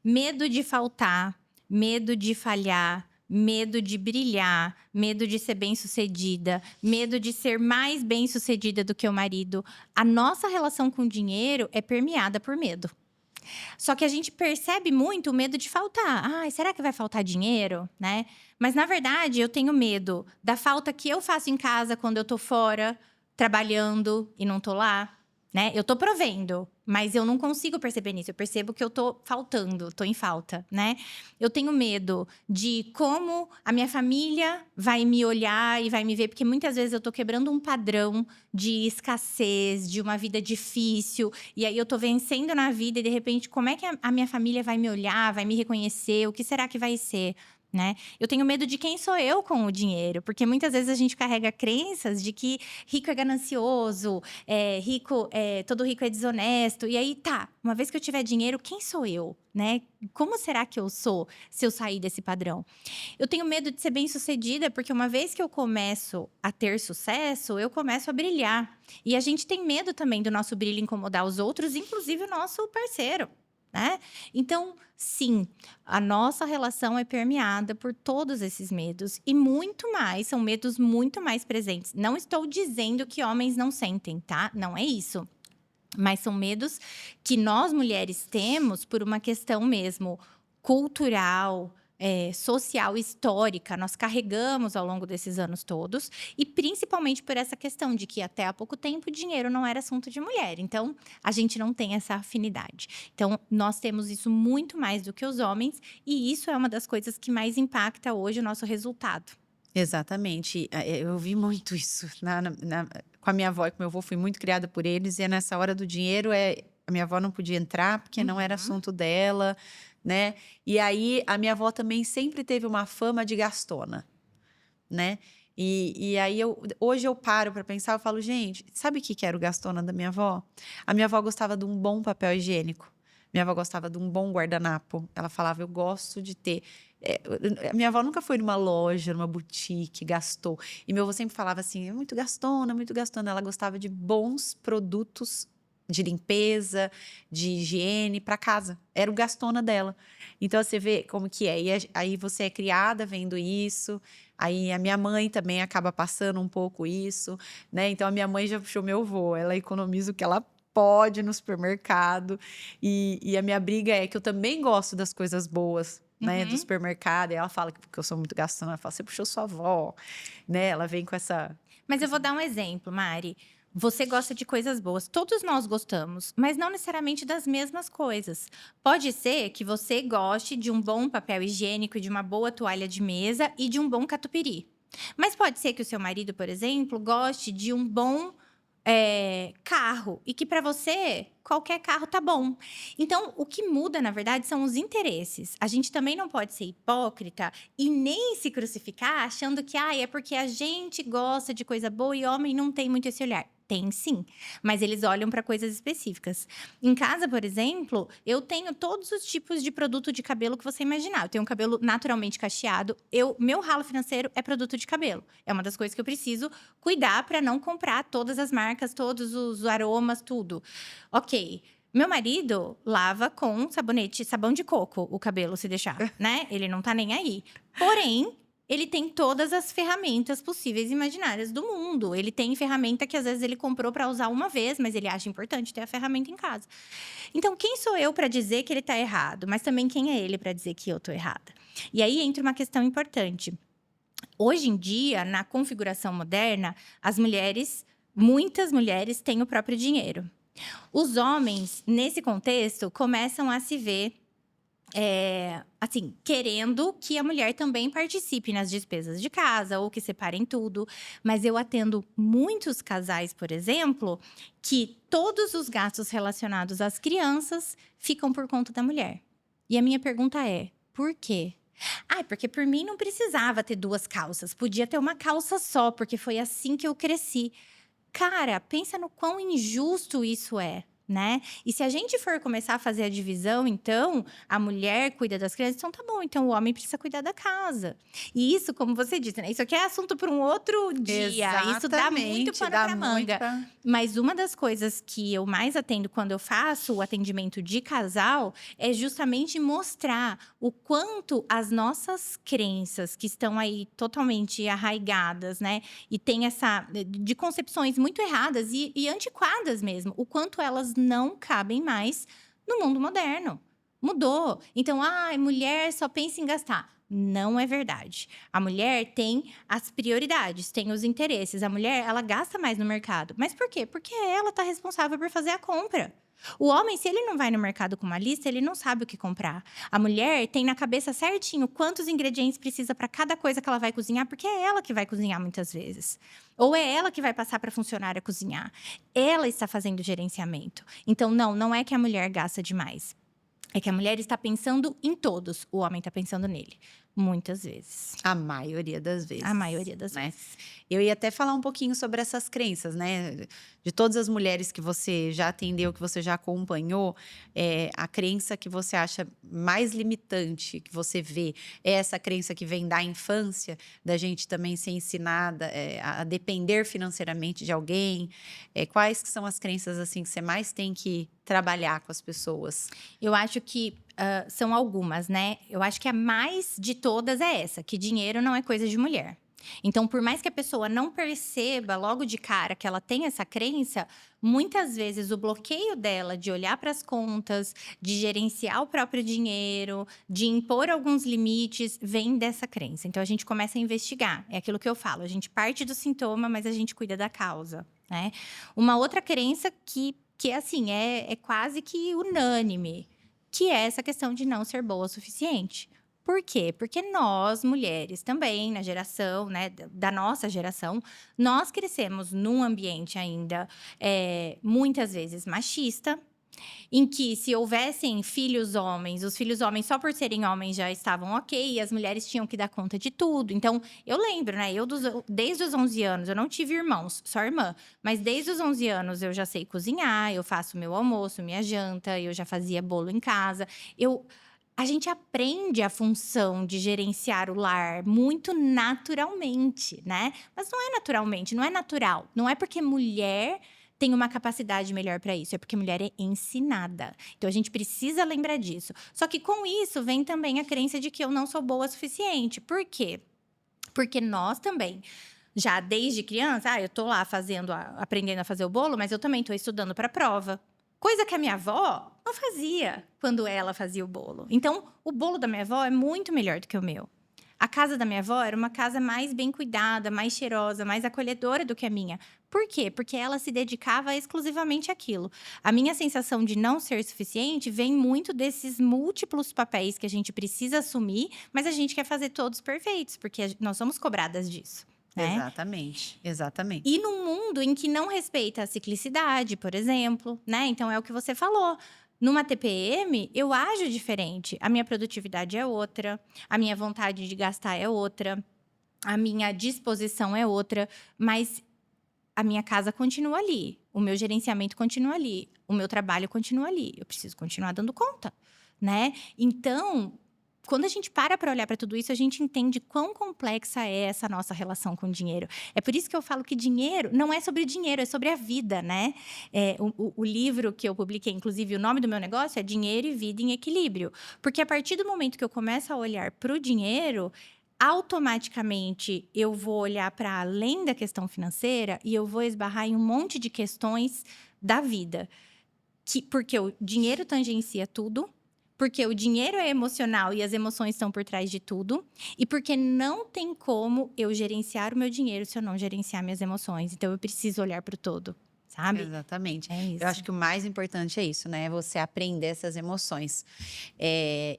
Medo de faltar, medo de falhar, medo de brilhar, medo de ser bem-sucedida, medo de ser mais bem-sucedida do que o marido. A nossa relação com o dinheiro é permeada por medo. Só que a gente percebe muito o medo de faltar. Ai, será que vai faltar dinheiro, né? Mas na verdade, eu tenho medo da falta que eu faço em casa quando eu tô fora trabalhando e não tô lá, né? Eu tô provendo, mas eu não consigo perceber nisso. Eu percebo que eu tô faltando, tô em falta, né? Eu tenho medo de como a minha família vai me olhar e vai me ver, porque muitas vezes eu tô quebrando um padrão de escassez, de uma vida difícil, e aí eu tô vencendo na vida e de repente, como é que a minha família vai me olhar, vai me reconhecer? O que será que vai ser? Né? Eu tenho medo de quem sou eu com o dinheiro, porque muitas vezes a gente carrega crenças de que rico é ganancioso, todo rico é desonesto. E aí, tá, uma vez que eu tiver dinheiro, quem sou eu? Né? Como será que eu sou se eu sair desse padrão? Eu tenho medo de ser bem-sucedida, porque uma vez que eu começo a ter sucesso, eu começo a brilhar. E a gente tem medo também do nosso brilho incomodar os outros, inclusive o nosso parceiro. Né? Então, sim, a nossa relação é permeada por todos esses medos e muito mais, são medos muito mais presentes. Não estou dizendo que homens não sentem, tá? Não é isso. Mas são medos que nós mulheres temos por uma questão mesmo cultural, social, histórica, nós carregamos ao longo desses anos todos, e principalmente por essa questão de que até há pouco tempo dinheiro não era assunto de mulher, então a gente não tem essa afinidade. Então nós temos isso muito mais do que os homens, e isso é uma das coisas que mais impacta hoje o nosso resultado. Exatamente, eu vi muito isso com a minha avó e com meu avô, fui muito criada por eles, e nessa hora do dinheiro, a minha avó não podia entrar porque não era assunto dela, né? E aí, a minha avó também sempre teve uma fama de gastona, né? E aí, hoje eu paro para pensar, eu falo, gente, sabe o que era o gastona da minha avó? A minha avó gostava de um bom papel higiênico. Minha avó gostava de um bom guardanapo. Ela falava, eu gosto de ter... a minha avó nunca foi numa loja, numa boutique, gastou. E meu avô sempre falava assim, é muito gastona, muito gastona. Ela gostava de bons produtos de limpeza, de higiene para casa. Era o gastona dela. Então você vê como que é. E aí você é criada vendo isso. Aí a minha mãe também acaba passando um pouco isso, né? Então a minha mãe já puxou meu vô. Ela economiza o que ela pode no supermercado. E a minha briga é que eu também gosto das coisas boas, né, do supermercado. E ela fala que porque eu sou muito gastona, ela fala, você puxou sua avó, né? Ela vem com essa... Mas eu vou dar um exemplo, Mari. Você gosta de coisas boas, todos nós gostamos, mas não necessariamente das mesmas coisas. Pode ser que você goste de um bom papel higiênico, de uma boa toalha de mesa e de um bom catupiry. Mas pode ser que o seu marido, por exemplo, goste de um bom carro e que para você qualquer carro tá bom. Então, o que muda, na verdade, são os interesses. A gente também não pode ser hipócrita e nem se crucificar achando que é porque a gente gosta de coisa boa e homem não tem muito esse olhar. Tem sim, mas eles olham para coisas específicas. Em casa, por exemplo, eu tenho todos os tipos de produto de cabelo que você imaginar. Eu tenho um cabelo naturalmente cacheado. Meu ralo financeiro é produto de cabelo. É uma das coisas que eu preciso cuidar para não comprar todas as marcas, todos os aromas, tudo. Ok. Meu marido lava com sabão de coco o cabelo, se deixar, né? Ele não tá nem aí. Porém, ele tem todas as ferramentas possíveis e imaginárias do mundo. Ele tem ferramenta que às vezes ele comprou para usar uma vez, mas ele acha importante ter a ferramenta em casa. Então, quem sou eu para dizer que ele tá errado? Mas também quem é ele para dizer que eu tô errada? E aí entra uma questão importante. Hoje em dia, na configuração moderna, muitas mulheres têm o próprio dinheiro. Os homens, nesse contexto, começam a se ver assim, querendo que a mulher também participe nas despesas de casa ou que separem tudo. Mas eu atendo muitos casais, por exemplo, que todos os gastos relacionados às crianças ficam por conta da mulher. E a minha pergunta é, por quê? Porque por mim não precisava ter 2 calças. Podia ter uma calça só, porque foi assim que eu cresci. Cara, pensa no quão injusto isso é, né? E se a gente for começar a fazer a divisão, então, a mulher cuida das crianças, então tá bom, então o homem precisa cuidar da casa. E isso, como você disse, né? Isso aqui é assunto para um outro dia. Exatamente, isso dá muito pano pra manga. Mas uma das coisas que eu mais atendo quando eu faço o atendimento de casal é justamente mostrar o quanto as nossas crenças, que estão aí totalmente arraigadas, né? E tem de concepções muito erradas e antiquadas mesmo, o quanto elas não cabem mais no mundo moderno. Mudou. Então, mulher só pensa em gastar. Não é verdade. A mulher tem as prioridades, tem os interesses. A mulher, ela gasta mais no mercado. Mas por quê? Porque ela está responsável por fazer a compra. O homem, se ele não vai no mercado com uma lista, ele não sabe o que comprar. A mulher tem na cabeça certinho quantos ingredientes precisa para cada coisa que ela vai cozinhar, porque é ela que vai cozinhar muitas vezes. Ou é ela que vai passar para a funcionária cozinhar. Ela está fazendo o gerenciamento. Então, não é que a mulher gasta demais. É que a mulher está pensando em todos, o homem está pensando nele. Muitas vezes. A maioria das vezes. A maioria das vezes. Eu ia até falar um pouquinho sobre essas crenças, né? De todas as mulheres que você já atendeu, que você já acompanhou, a crença que você acha mais limitante, que você vê, é essa crença que vem da infância, da gente também ser ensinada a depender financeiramente de alguém. Quais que são as crenças, assim, que você mais tem que trabalhar com as pessoas? Eu acho que são algumas, né? Eu acho que a mais de todas é essa, que dinheiro não é coisa de mulher. Então, por mais que a pessoa não perceba logo de cara que ela tem essa crença, muitas vezes o bloqueio dela de olhar para as contas, de gerenciar o próprio dinheiro, de impor alguns limites, vem dessa crença. Então, a gente começa a investigar. É aquilo que eu falo, a gente parte do sintoma, mas a gente cuida da causa, né? Uma outra crença que assim, é quase que unânime, que é essa questão de não ser boa o suficiente. Por quê? Porque nós, mulheres também, na geração, né, da nossa geração, nós crescemos num ambiente ainda muitas vezes machista, em que se houvessem filhos homens, os filhos homens só por serem homens já estavam ok, e as mulheres tinham que dar conta de tudo. Então, eu lembro, né, desde os 11 anos, eu não tive irmãos, só irmã, mas desde os 11 anos eu já sei cozinhar, eu faço meu almoço, minha janta, eu já fazia bolo em casa, a gente aprende a função de gerenciar o lar muito naturalmente, né? Mas não é naturalmente, não é natural. Não é porque mulher tem uma capacidade melhor para isso, é porque a mulher é ensinada. Então a gente precisa lembrar disso. Só que com isso vem também a crença de que eu não sou boa o suficiente. Por quê? Porque nós também, já desde criança, eu tô lá aprendendo a fazer o bolo, mas eu também tô estudando para a prova. Coisa que a minha avó não fazia quando ela fazia o bolo. Então, o bolo da minha avó é muito melhor do que o meu. A casa da minha avó era uma casa mais bem cuidada, mais cheirosa, mais acolhedora do que a minha. Por quê? Porque ela se dedicava exclusivamente àquilo. A minha sensação de não ser suficiente vem muito desses múltiplos papéis que a gente precisa assumir, mas a gente quer fazer todos perfeitos, porque nós somos cobradas disso. Né? Exatamente, exatamente. E num mundo em que não respeita a ciclicidade, por exemplo, né? Então, é o que você falou. Numa TPM, eu ajo diferente. A minha produtividade é outra, a minha vontade de gastar é outra, a minha disposição é outra, mas a minha casa continua ali, o meu gerenciamento continua ali, o meu trabalho continua ali. Eu preciso continuar dando conta, né? Então, quando a gente para olhar para tudo isso, a gente entende quão complexa é essa nossa relação com o dinheiro. É por isso que eu falo que dinheiro não é sobre o dinheiro, é sobre a vida, né? O livro que eu publiquei, inclusive, o nome do meu negócio é Dinheiro e Vida em Equilíbrio. Porque a partir do momento que eu começo a olhar para o dinheiro, automaticamente eu vou olhar para além da questão financeira e eu vou esbarrar em um monte de questões da vida. Porque o dinheiro tangencia tudo. Porque o dinheiro é emocional e as emoções estão por trás de tudo. E porque não tem como eu gerenciar o meu dinheiro se eu não gerenciar minhas emoções. Então, eu preciso olhar para o todo, sabe? Exatamente. É isso. Eu acho que o mais importante é isso, né? Você aprender essas emoções.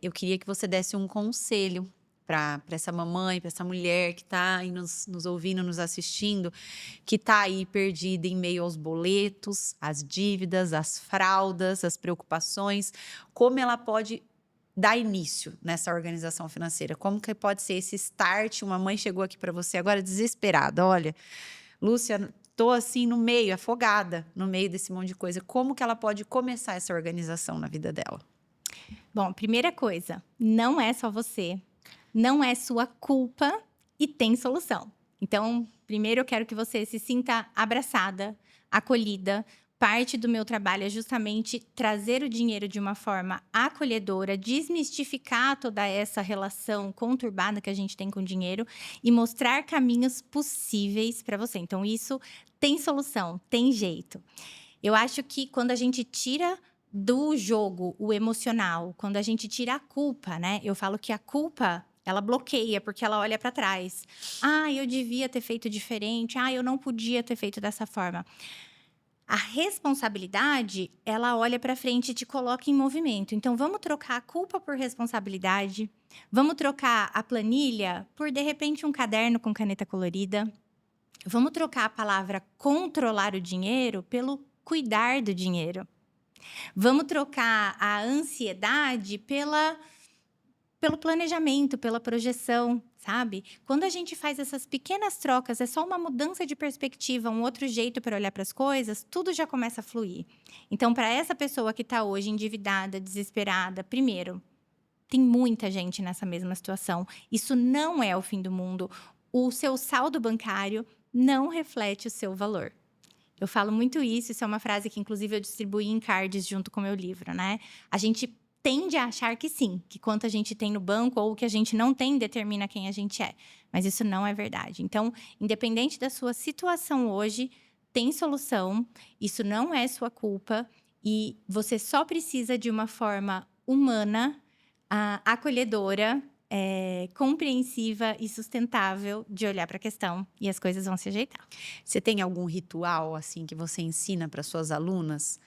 Eu queria que você desse um conselho para essa mamãe, para essa mulher que está aí nos ouvindo, nos assistindo, que está aí perdida em meio aos boletos, às dívidas, às fraldas, às preocupações. Como ela pode dar início nessa organização financeira? Como que pode ser esse start? Uma mãe chegou aqui para você agora desesperada. Olha, Lúcia, tô assim no meio, afogada no meio desse monte de coisa. Como que ela pode começar essa organização na vida dela? Bom, primeira coisa, não é só você. Não é sua culpa e tem solução. Então, primeiro eu quero que você se sinta abraçada, acolhida. Parte do meu trabalho é justamente trazer o dinheiro de uma forma acolhedora, desmistificar toda essa relação conturbada que a gente tem com o dinheiro e mostrar caminhos possíveis para você. Então, isso tem solução, tem jeito. Eu acho que quando a gente tira do jogo o emocional, quando a gente tira a culpa, né? Eu falo que a culpa ela bloqueia, porque ela olha para trás. Eu devia ter feito diferente. Eu não podia ter feito dessa forma. A responsabilidade, ela olha para frente e te coloca em movimento. Então, vamos trocar a culpa por responsabilidade. Vamos trocar a planilha por, de repente, um caderno com caneta colorida. Vamos trocar a palavra controlar o dinheiro pelo cuidar do dinheiro. Vamos trocar a ansiedade pelo planejamento, pela projeção, sabe? Quando a gente faz essas pequenas trocas, é só uma mudança de perspectiva, um outro jeito para olhar para as coisas, tudo já começa a fluir. Então, para essa pessoa que está hoje endividada, desesperada, primeiro, tem muita gente nessa mesma situação. Isso não é o fim do mundo. O seu saldo bancário não reflete o seu valor. Eu falo muito isso é uma frase que, inclusive, eu distribuí em cards junto com o meu livro, né? A gente tende a achar que sim, que quanto a gente tem no banco ou o que a gente não tem determina quem a gente é. Mas isso não é verdade. Então, independente da sua situação hoje, tem solução, isso não é sua culpa e você só precisa de uma forma humana, acolhedora, compreensiva e sustentável de olhar para a questão e as coisas vão se ajeitar. Você tem algum ritual assim que você ensina para suas alunas?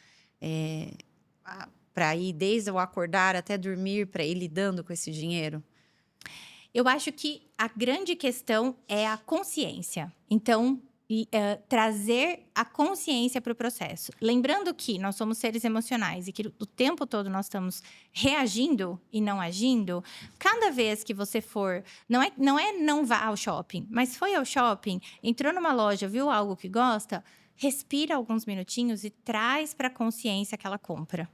Para ir desde o acordar até dormir, para ir lidando com esse dinheiro? Eu acho que a grande questão é a consciência. Então, trazer a consciência para o processo. Lembrando que nós somos seres emocionais e que o tempo todo nós estamos reagindo e não agindo. Cada vez que você for... Não vá ao shopping, mas foi ao shopping, entrou numa loja, viu algo que gosta, respira alguns minutinhos e traz para a consciência aquela compra.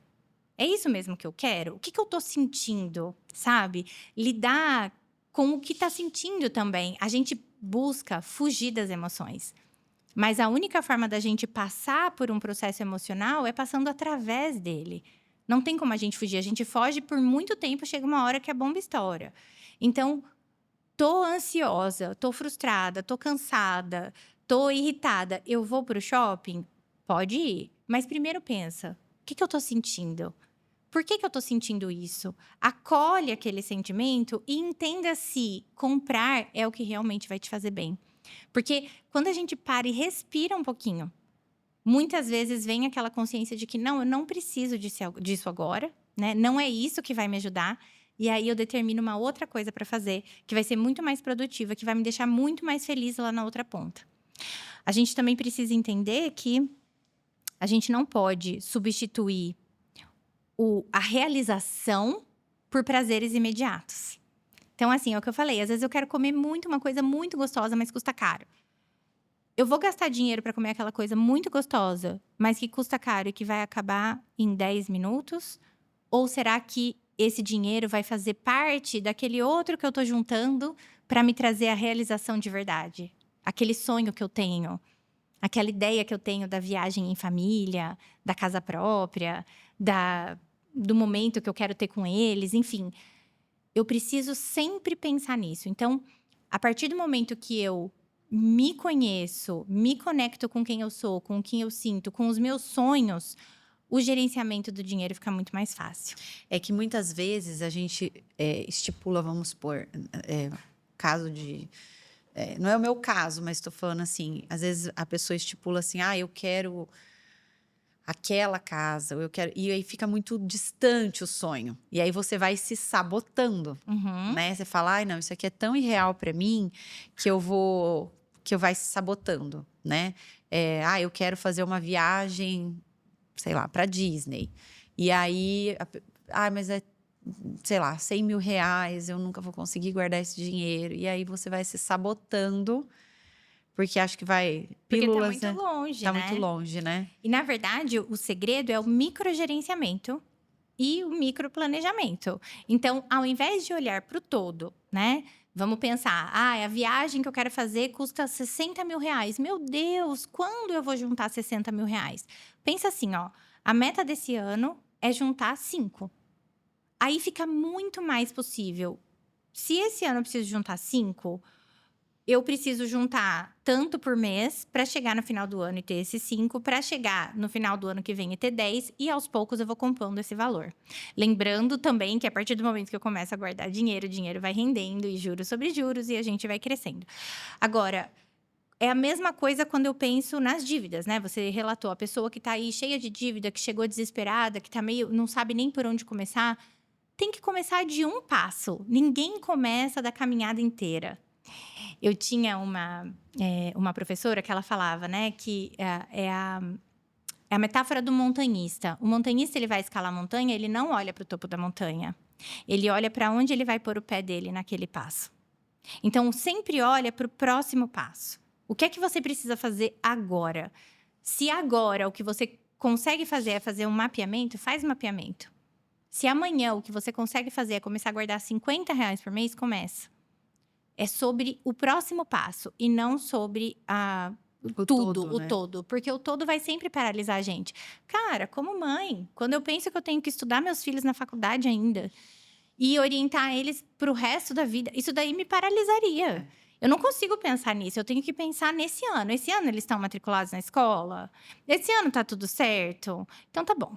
É isso mesmo que eu quero? O que eu estou sentindo, sabe? Lidar com o que está sentindo também. A gente busca fugir das emoções. Mas a única forma da gente passar por um processo emocional é passando através dele. Não tem como a gente fugir. A gente foge por muito tempo, chega uma hora que a bomba estoura. Então, tô ansiosa, tô frustrada, tô cansada, tô irritada. Eu vou pro shopping? Pode ir. Mas primeiro pensa, o que eu tô sentindo? Por que eu tô sentindo isso? Acolhe aquele sentimento e entenda se comprar é o que realmente vai te fazer bem. Porque quando a gente para e respira um pouquinho, muitas vezes vem aquela consciência de que não, eu não preciso disso agora, né? Não é isso que vai me ajudar. E aí eu determino uma outra coisa para fazer, que vai ser muito mais produtiva, que vai me deixar muito mais feliz lá na outra ponta. A gente também precisa entender que a gente não pode substituir a realização por prazeres imediatos. Então, assim, é o que eu falei. Às vezes eu quero comer uma coisa muito gostosa, mas custa caro. Eu vou gastar dinheiro para comer aquela coisa muito gostosa, mas que custa caro e que vai acabar em 10 minutos? Ou será que esse dinheiro vai fazer parte daquele outro que eu tô juntando para me trazer a realização de verdade? Aquele sonho que eu tenho, aquela ideia que eu tenho da viagem em família, da casa própria, do momento que eu quero ter com eles, enfim. Eu preciso sempre pensar nisso. Então, a partir do momento que eu me conheço, me conecto com quem eu sou, com quem eu sinto, com os meus sonhos, o gerenciamento do dinheiro fica muito mais fácil. É que muitas vezes a gente estipula, vamos supor, caso de... não é o meu caso, mas estou falando assim, às vezes a pessoa estipula assim, eu quero aquela casa, eu quero... E aí fica muito distante o sonho. E aí você vai se sabotando, né? Você fala, não, isso aqui é tão irreal para mim que eu vai se sabotando, né? Eu quero fazer uma viagem, sei lá, para Disney. E aí, mas sei lá, 100 mil reais, eu nunca vou conseguir guardar esse dinheiro. E aí você vai se sabotando, porque acho que vai... Pílulas, porque tá muito longe, tá né? muito longe, né? E, na verdade, o segredo é o microgerenciamento e o microplanejamento. Então, ao invés de olhar para o todo, né? Vamos pensar, a viagem que eu quero fazer custa 60 mil reais. Meu Deus, quando eu vou juntar 60 mil reais? Pensa assim, ó, a meta desse ano é juntar 5. Aí fica muito mais possível. Se esse ano eu preciso juntar 5, eu preciso juntar tanto por mês para chegar no final do ano e ter esses 5, para chegar no final do ano que vem e ter 10, e aos poucos eu vou compondo esse valor. Lembrando também que a partir do momento que eu começo a guardar dinheiro, o dinheiro vai rendendo e juros sobre juros e a gente vai crescendo. Agora, é a mesma coisa quando eu penso nas dívidas, né? Você relatou, a pessoa que tá aí cheia de dívida, que chegou desesperada, que tá não sabe nem por onde começar, tem que começar de um passo. Ninguém começa da caminhada inteira. Eu tinha uma professora que ela falava, né, que é a metáfora do montanhista. O montanhista, ele vai escalar a montanha, ele não olha para o topo da montanha. Ele olha para onde ele vai pôr o pé dele naquele passo. Então, sempre olha para o próximo passo. O que é que você precisa fazer agora? Se agora o que você consegue fazer é fazer um mapeamento, faz um mapeamento. Se amanhã o que você consegue fazer é começar a guardar 50 reais por mês, começa. É sobre o próximo passo e não sobre o todo. Porque o todo vai sempre paralisar a gente. Cara, como mãe, quando eu penso que eu tenho que estudar meus filhos na faculdade ainda e orientar eles para o resto da vida, isso daí me paralisaria. Eu não consigo pensar nisso, eu tenho que pensar nesse ano. Esse ano eles estão matriculados na escola? Esse ano tá tudo certo? Então tá bom.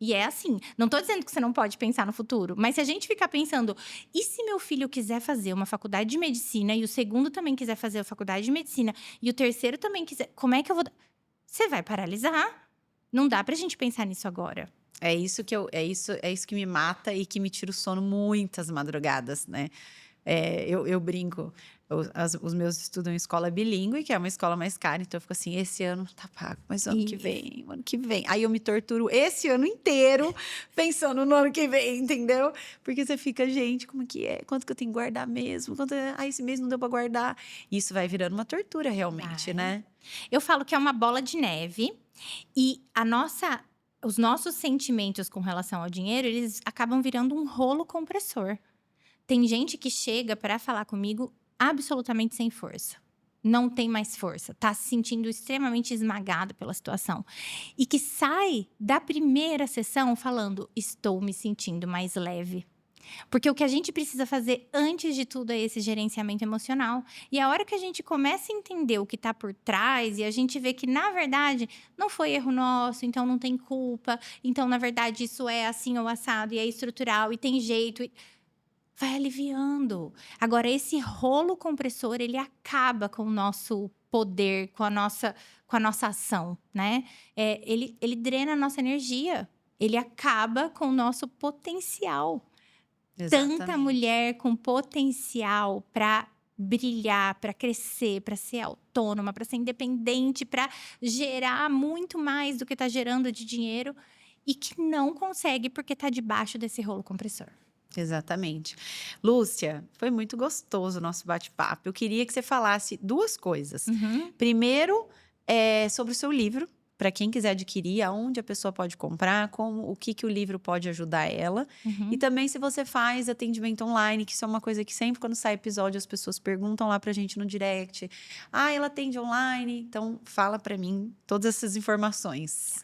E é assim, não tô dizendo que você não pode pensar no futuro, mas se a gente ficar pensando, e se meu filho quiser fazer uma faculdade de medicina, e o segundo também quiser fazer a faculdade de medicina, e o terceiro também quiser, como é que eu vou... Você vai paralisar. Não dá pra gente pensar nisso agora. É isso que me mata e que me tira o sono muitas madrugadas, né? Eu brinco, os meus estudam em escola bilíngue, que é uma escola mais cara, então eu fico assim, esse ano tá pago, mas ano que vem. Aí eu me torturo esse ano inteiro pensando no ano que vem, entendeu? Porque você fica, gente, como que é? Quanto que eu tenho que guardar mesmo? Esse mês não deu pra guardar. Isso vai virando uma tortura realmente, né? Eu falo que é uma bola de neve e os nossos sentimentos com relação ao dinheiro, eles acabam virando um rolo compressor. Tem gente que chega para falar comigo absolutamente sem força. não tem mais força, tá se sentindo extremamente esmagado pela situação. E que sai da primeira sessão falando, estou me sentindo mais leve. Porque o que a gente precisa fazer antes de tudo é esse gerenciamento emocional. E a hora que a gente começa a entender o que está por trás e a gente vê que, na verdade, não foi erro nosso, então não tem culpa, então, na verdade, isso é assim ou assado, e é estrutural, e tem jeito. Vai aliviando. Agora, esse rolo compressor, ele acaba com o nosso poder, com a nossa ação, né? Ele drena a nossa energia. Ele acaba com o nosso potencial. Tanta mulher com potencial para brilhar, para crescer, para ser autônoma, para ser independente, para gerar muito mais do que está gerando de dinheiro e que não consegue porque está debaixo desse rolo compressor. Exatamente. Lúcia, foi muito gostoso o nosso bate-papo. Eu queria que você falasse duas coisas. Primeiro, sobre o seu livro, para quem quiser adquirir, aonde a pessoa pode comprar, o que o livro pode ajudar ela. E também se você faz atendimento online, que isso é uma coisa que sempre quando sai episódio as pessoas perguntam lá pra gente no direct. Ela atende online? Então fala para mim todas essas informações.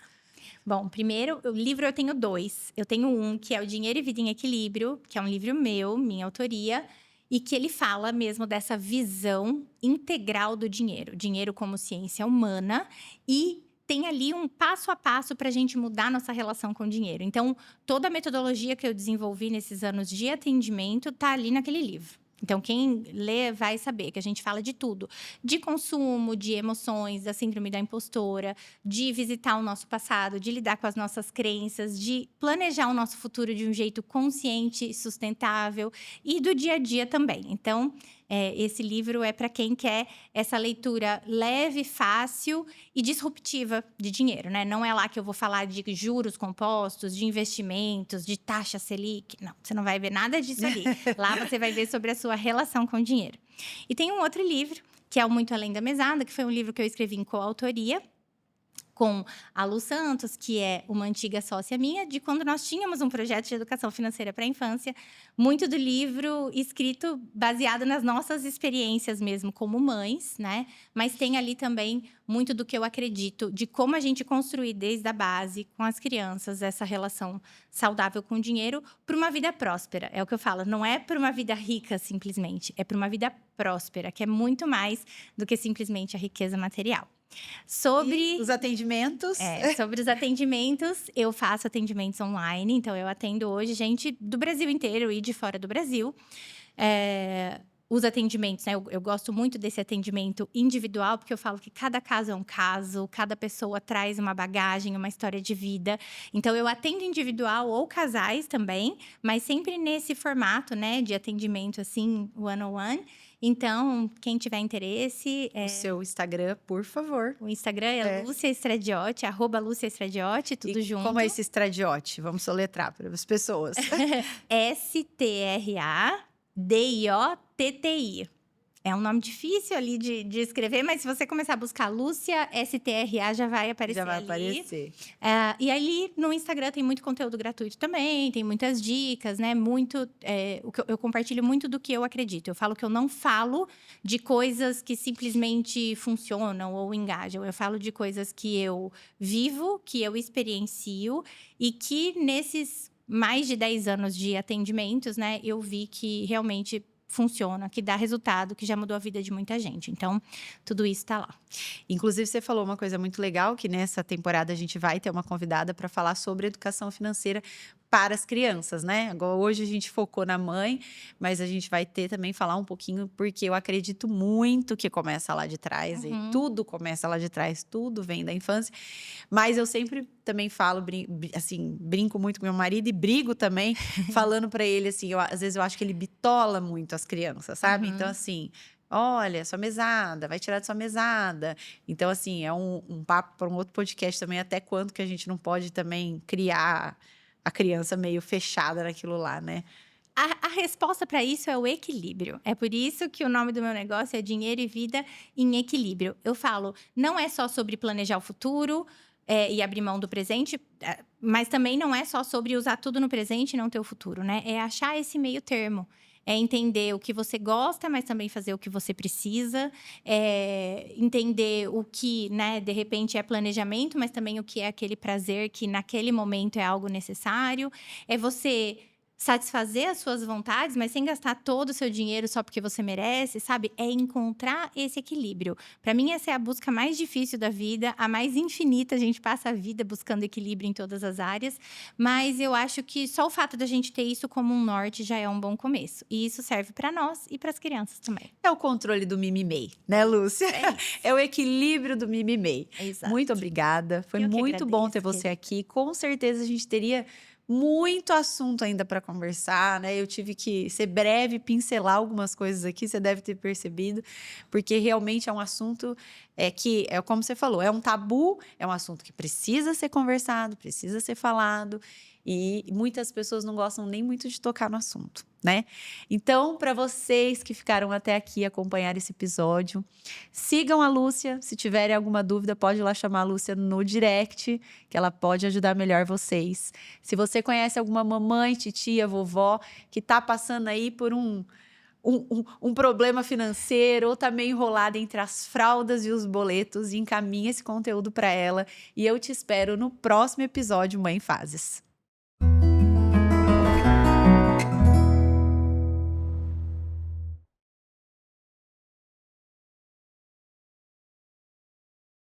Bom, primeiro, o livro eu tenho 2. Eu tenho um que é o Dinheiro e Vida em Equilíbrio, que é um livro meu, minha autoria, e que ele fala mesmo dessa visão integral do dinheiro. Dinheiro como ciência humana e tem ali um passo a passo para a gente mudar nossa relação com o dinheiro. Então, toda a metodologia que eu desenvolvi nesses anos de atendimento está ali naquele livro. Então, quem lê vai saber que a gente fala de tudo. De consumo, de emoções, da síndrome da impostora, de visitar o nosso passado, de lidar com as nossas crenças, de planejar o nosso futuro de um jeito consciente e sustentável e do dia a dia também. Então, esse livro é para quem quer essa leitura leve, fácil e disruptiva de dinheiro, né? Não é lá que eu vou falar de juros compostos, de investimentos, de taxa Selic. Não, você não vai ver nada disso ali. Lá você vai ver sobre a sua relação com o dinheiro. E tem um outro livro, que é o Muito Além da Mesada, que foi um livro que eu escrevi em coautoria com a Lu Santos, que é uma antiga sócia minha, de quando nós tínhamos um projeto de educação financeira para a infância. Muito do livro escrito baseado nas nossas experiências mesmo como mães, né? Mas tem ali também muito do que eu acredito, de como a gente construir desde a base, com as crianças, essa relação saudável com o dinheiro, para uma vida próspera. É o que eu falo, não é para uma vida rica simplesmente, é para uma vida próspera, que é muito mais do que simplesmente a riqueza material. Sobre os atendimentos. Sobre os atendimentos, eu faço atendimentos online. Então, eu atendo hoje gente do Brasil inteiro e de fora do Brasil. Os atendimentos, né? Eu gosto muito desse atendimento individual, porque eu falo que cada caso é um caso, cada pessoa traz uma bagagem, uma história de vida. Então, eu atendo individual ou casais também, mas sempre nesse formato, né? De atendimento, assim, one-on-one. Então, quem tiver interesse… O seu Instagram, por favor. O Instagram é Lúcia Stradiotti, @LúciaStradiotti, tudo junto. Como é esse Stradiotti? Vamos soletrar para as pessoas. STRADIOTTI. É um nome difícil ali de escrever, mas se você começar a buscar Lúcia STRA, já vai aparecer ali. Aparecer. E ali no Instagram tem muito conteúdo gratuito também, tem muitas dicas, né? Eu compartilho muito do que eu acredito. Eu falo que eu não falo de coisas que simplesmente funcionam ou engajam. Eu falo de coisas que eu vivo, que eu experiencio e que nesses mais de 10 anos de atendimentos, né? Eu vi que realmente funciona, que dá resultado, que já mudou a vida de muita gente. Então, tudo isso está lá. Inclusive, você falou uma coisa muito legal, que nessa temporada a gente vai ter uma convidada para falar sobre educação financeira para as crianças, né? Agora, hoje a gente focou na mãe, mas a gente vai também falar um pouquinho, porque eu acredito muito que começa lá de trás, e tudo começa lá de trás, tudo vem da infância. Mas eu sempre também falo, assim, brinco muito com meu marido e brigo também, falando para ele, assim, às vezes eu acho que ele bitola muito as crianças, sabe? Então, assim… Olha, sua mesada, vai tirar de sua mesada. Então, assim, é um papo para um outro podcast também, até quando que a gente não pode também criar a criança meio fechada naquilo lá, né? A resposta para isso é o equilíbrio. É por isso que o nome do meu negócio é Dinheiro e Vida em Equilíbrio. Eu falo, não é só sobre planejar o futuro e abrir mão do presente, mas também não é só sobre usar tudo no presente e não ter o futuro, né? É achar esse meio termo. é entender o que você gosta, mas também fazer o que você precisa, entender o que, né, de repente é planejamento, mas também o que é aquele prazer que naquele momento é algo necessário. É você satisfazer as suas vontades, mas sem gastar todo o seu dinheiro só porque você merece, sabe? É encontrar esse equilíbrio. Para mim, essa é a busca mais difícil da vida, a mais infinita. A gente passa a vida buscando equilíbrio em todas as áreas, mas eu acho que só o fato da gente ter isso como um norte já é um bom começo. E isso serve para nós e para as crianças também. É o controle do mimimei, né, Lúcia? É isso. É o equilíbrio do mimimei. Exato. Muito obrigada. Foi Eu que muito bom agradeço, ter você querida. aqui. Com certeza a gente teria muito assunto ainda para conversar, né? Eu tive que ser breve, pincelar algumas coisas aqui, você deve ter percebido, porque realmente é um assunto que, é como você falou, é um tabu, é um assunto que precisa ser conversado, precisa ser falado, e muitas pessoas não gostam nem muito de tocar no assunto, né? Então, para vocês que ficaram até aqui acompanhar esse episódio, sigam a Lúcia. Se tiverem alguma dúvida, pode ir lá chamar a Lúcia no direct, que ela pode ajudar melhor vocês. Se você conhece alguma mamãe, titia, vovó que está passando aí por um problema financeiro ou está meio enrolada entre as fraldas e os boletos, encaminha esse conteúdo para ela. E eu te espero no próximo episódio Mãe em Fases.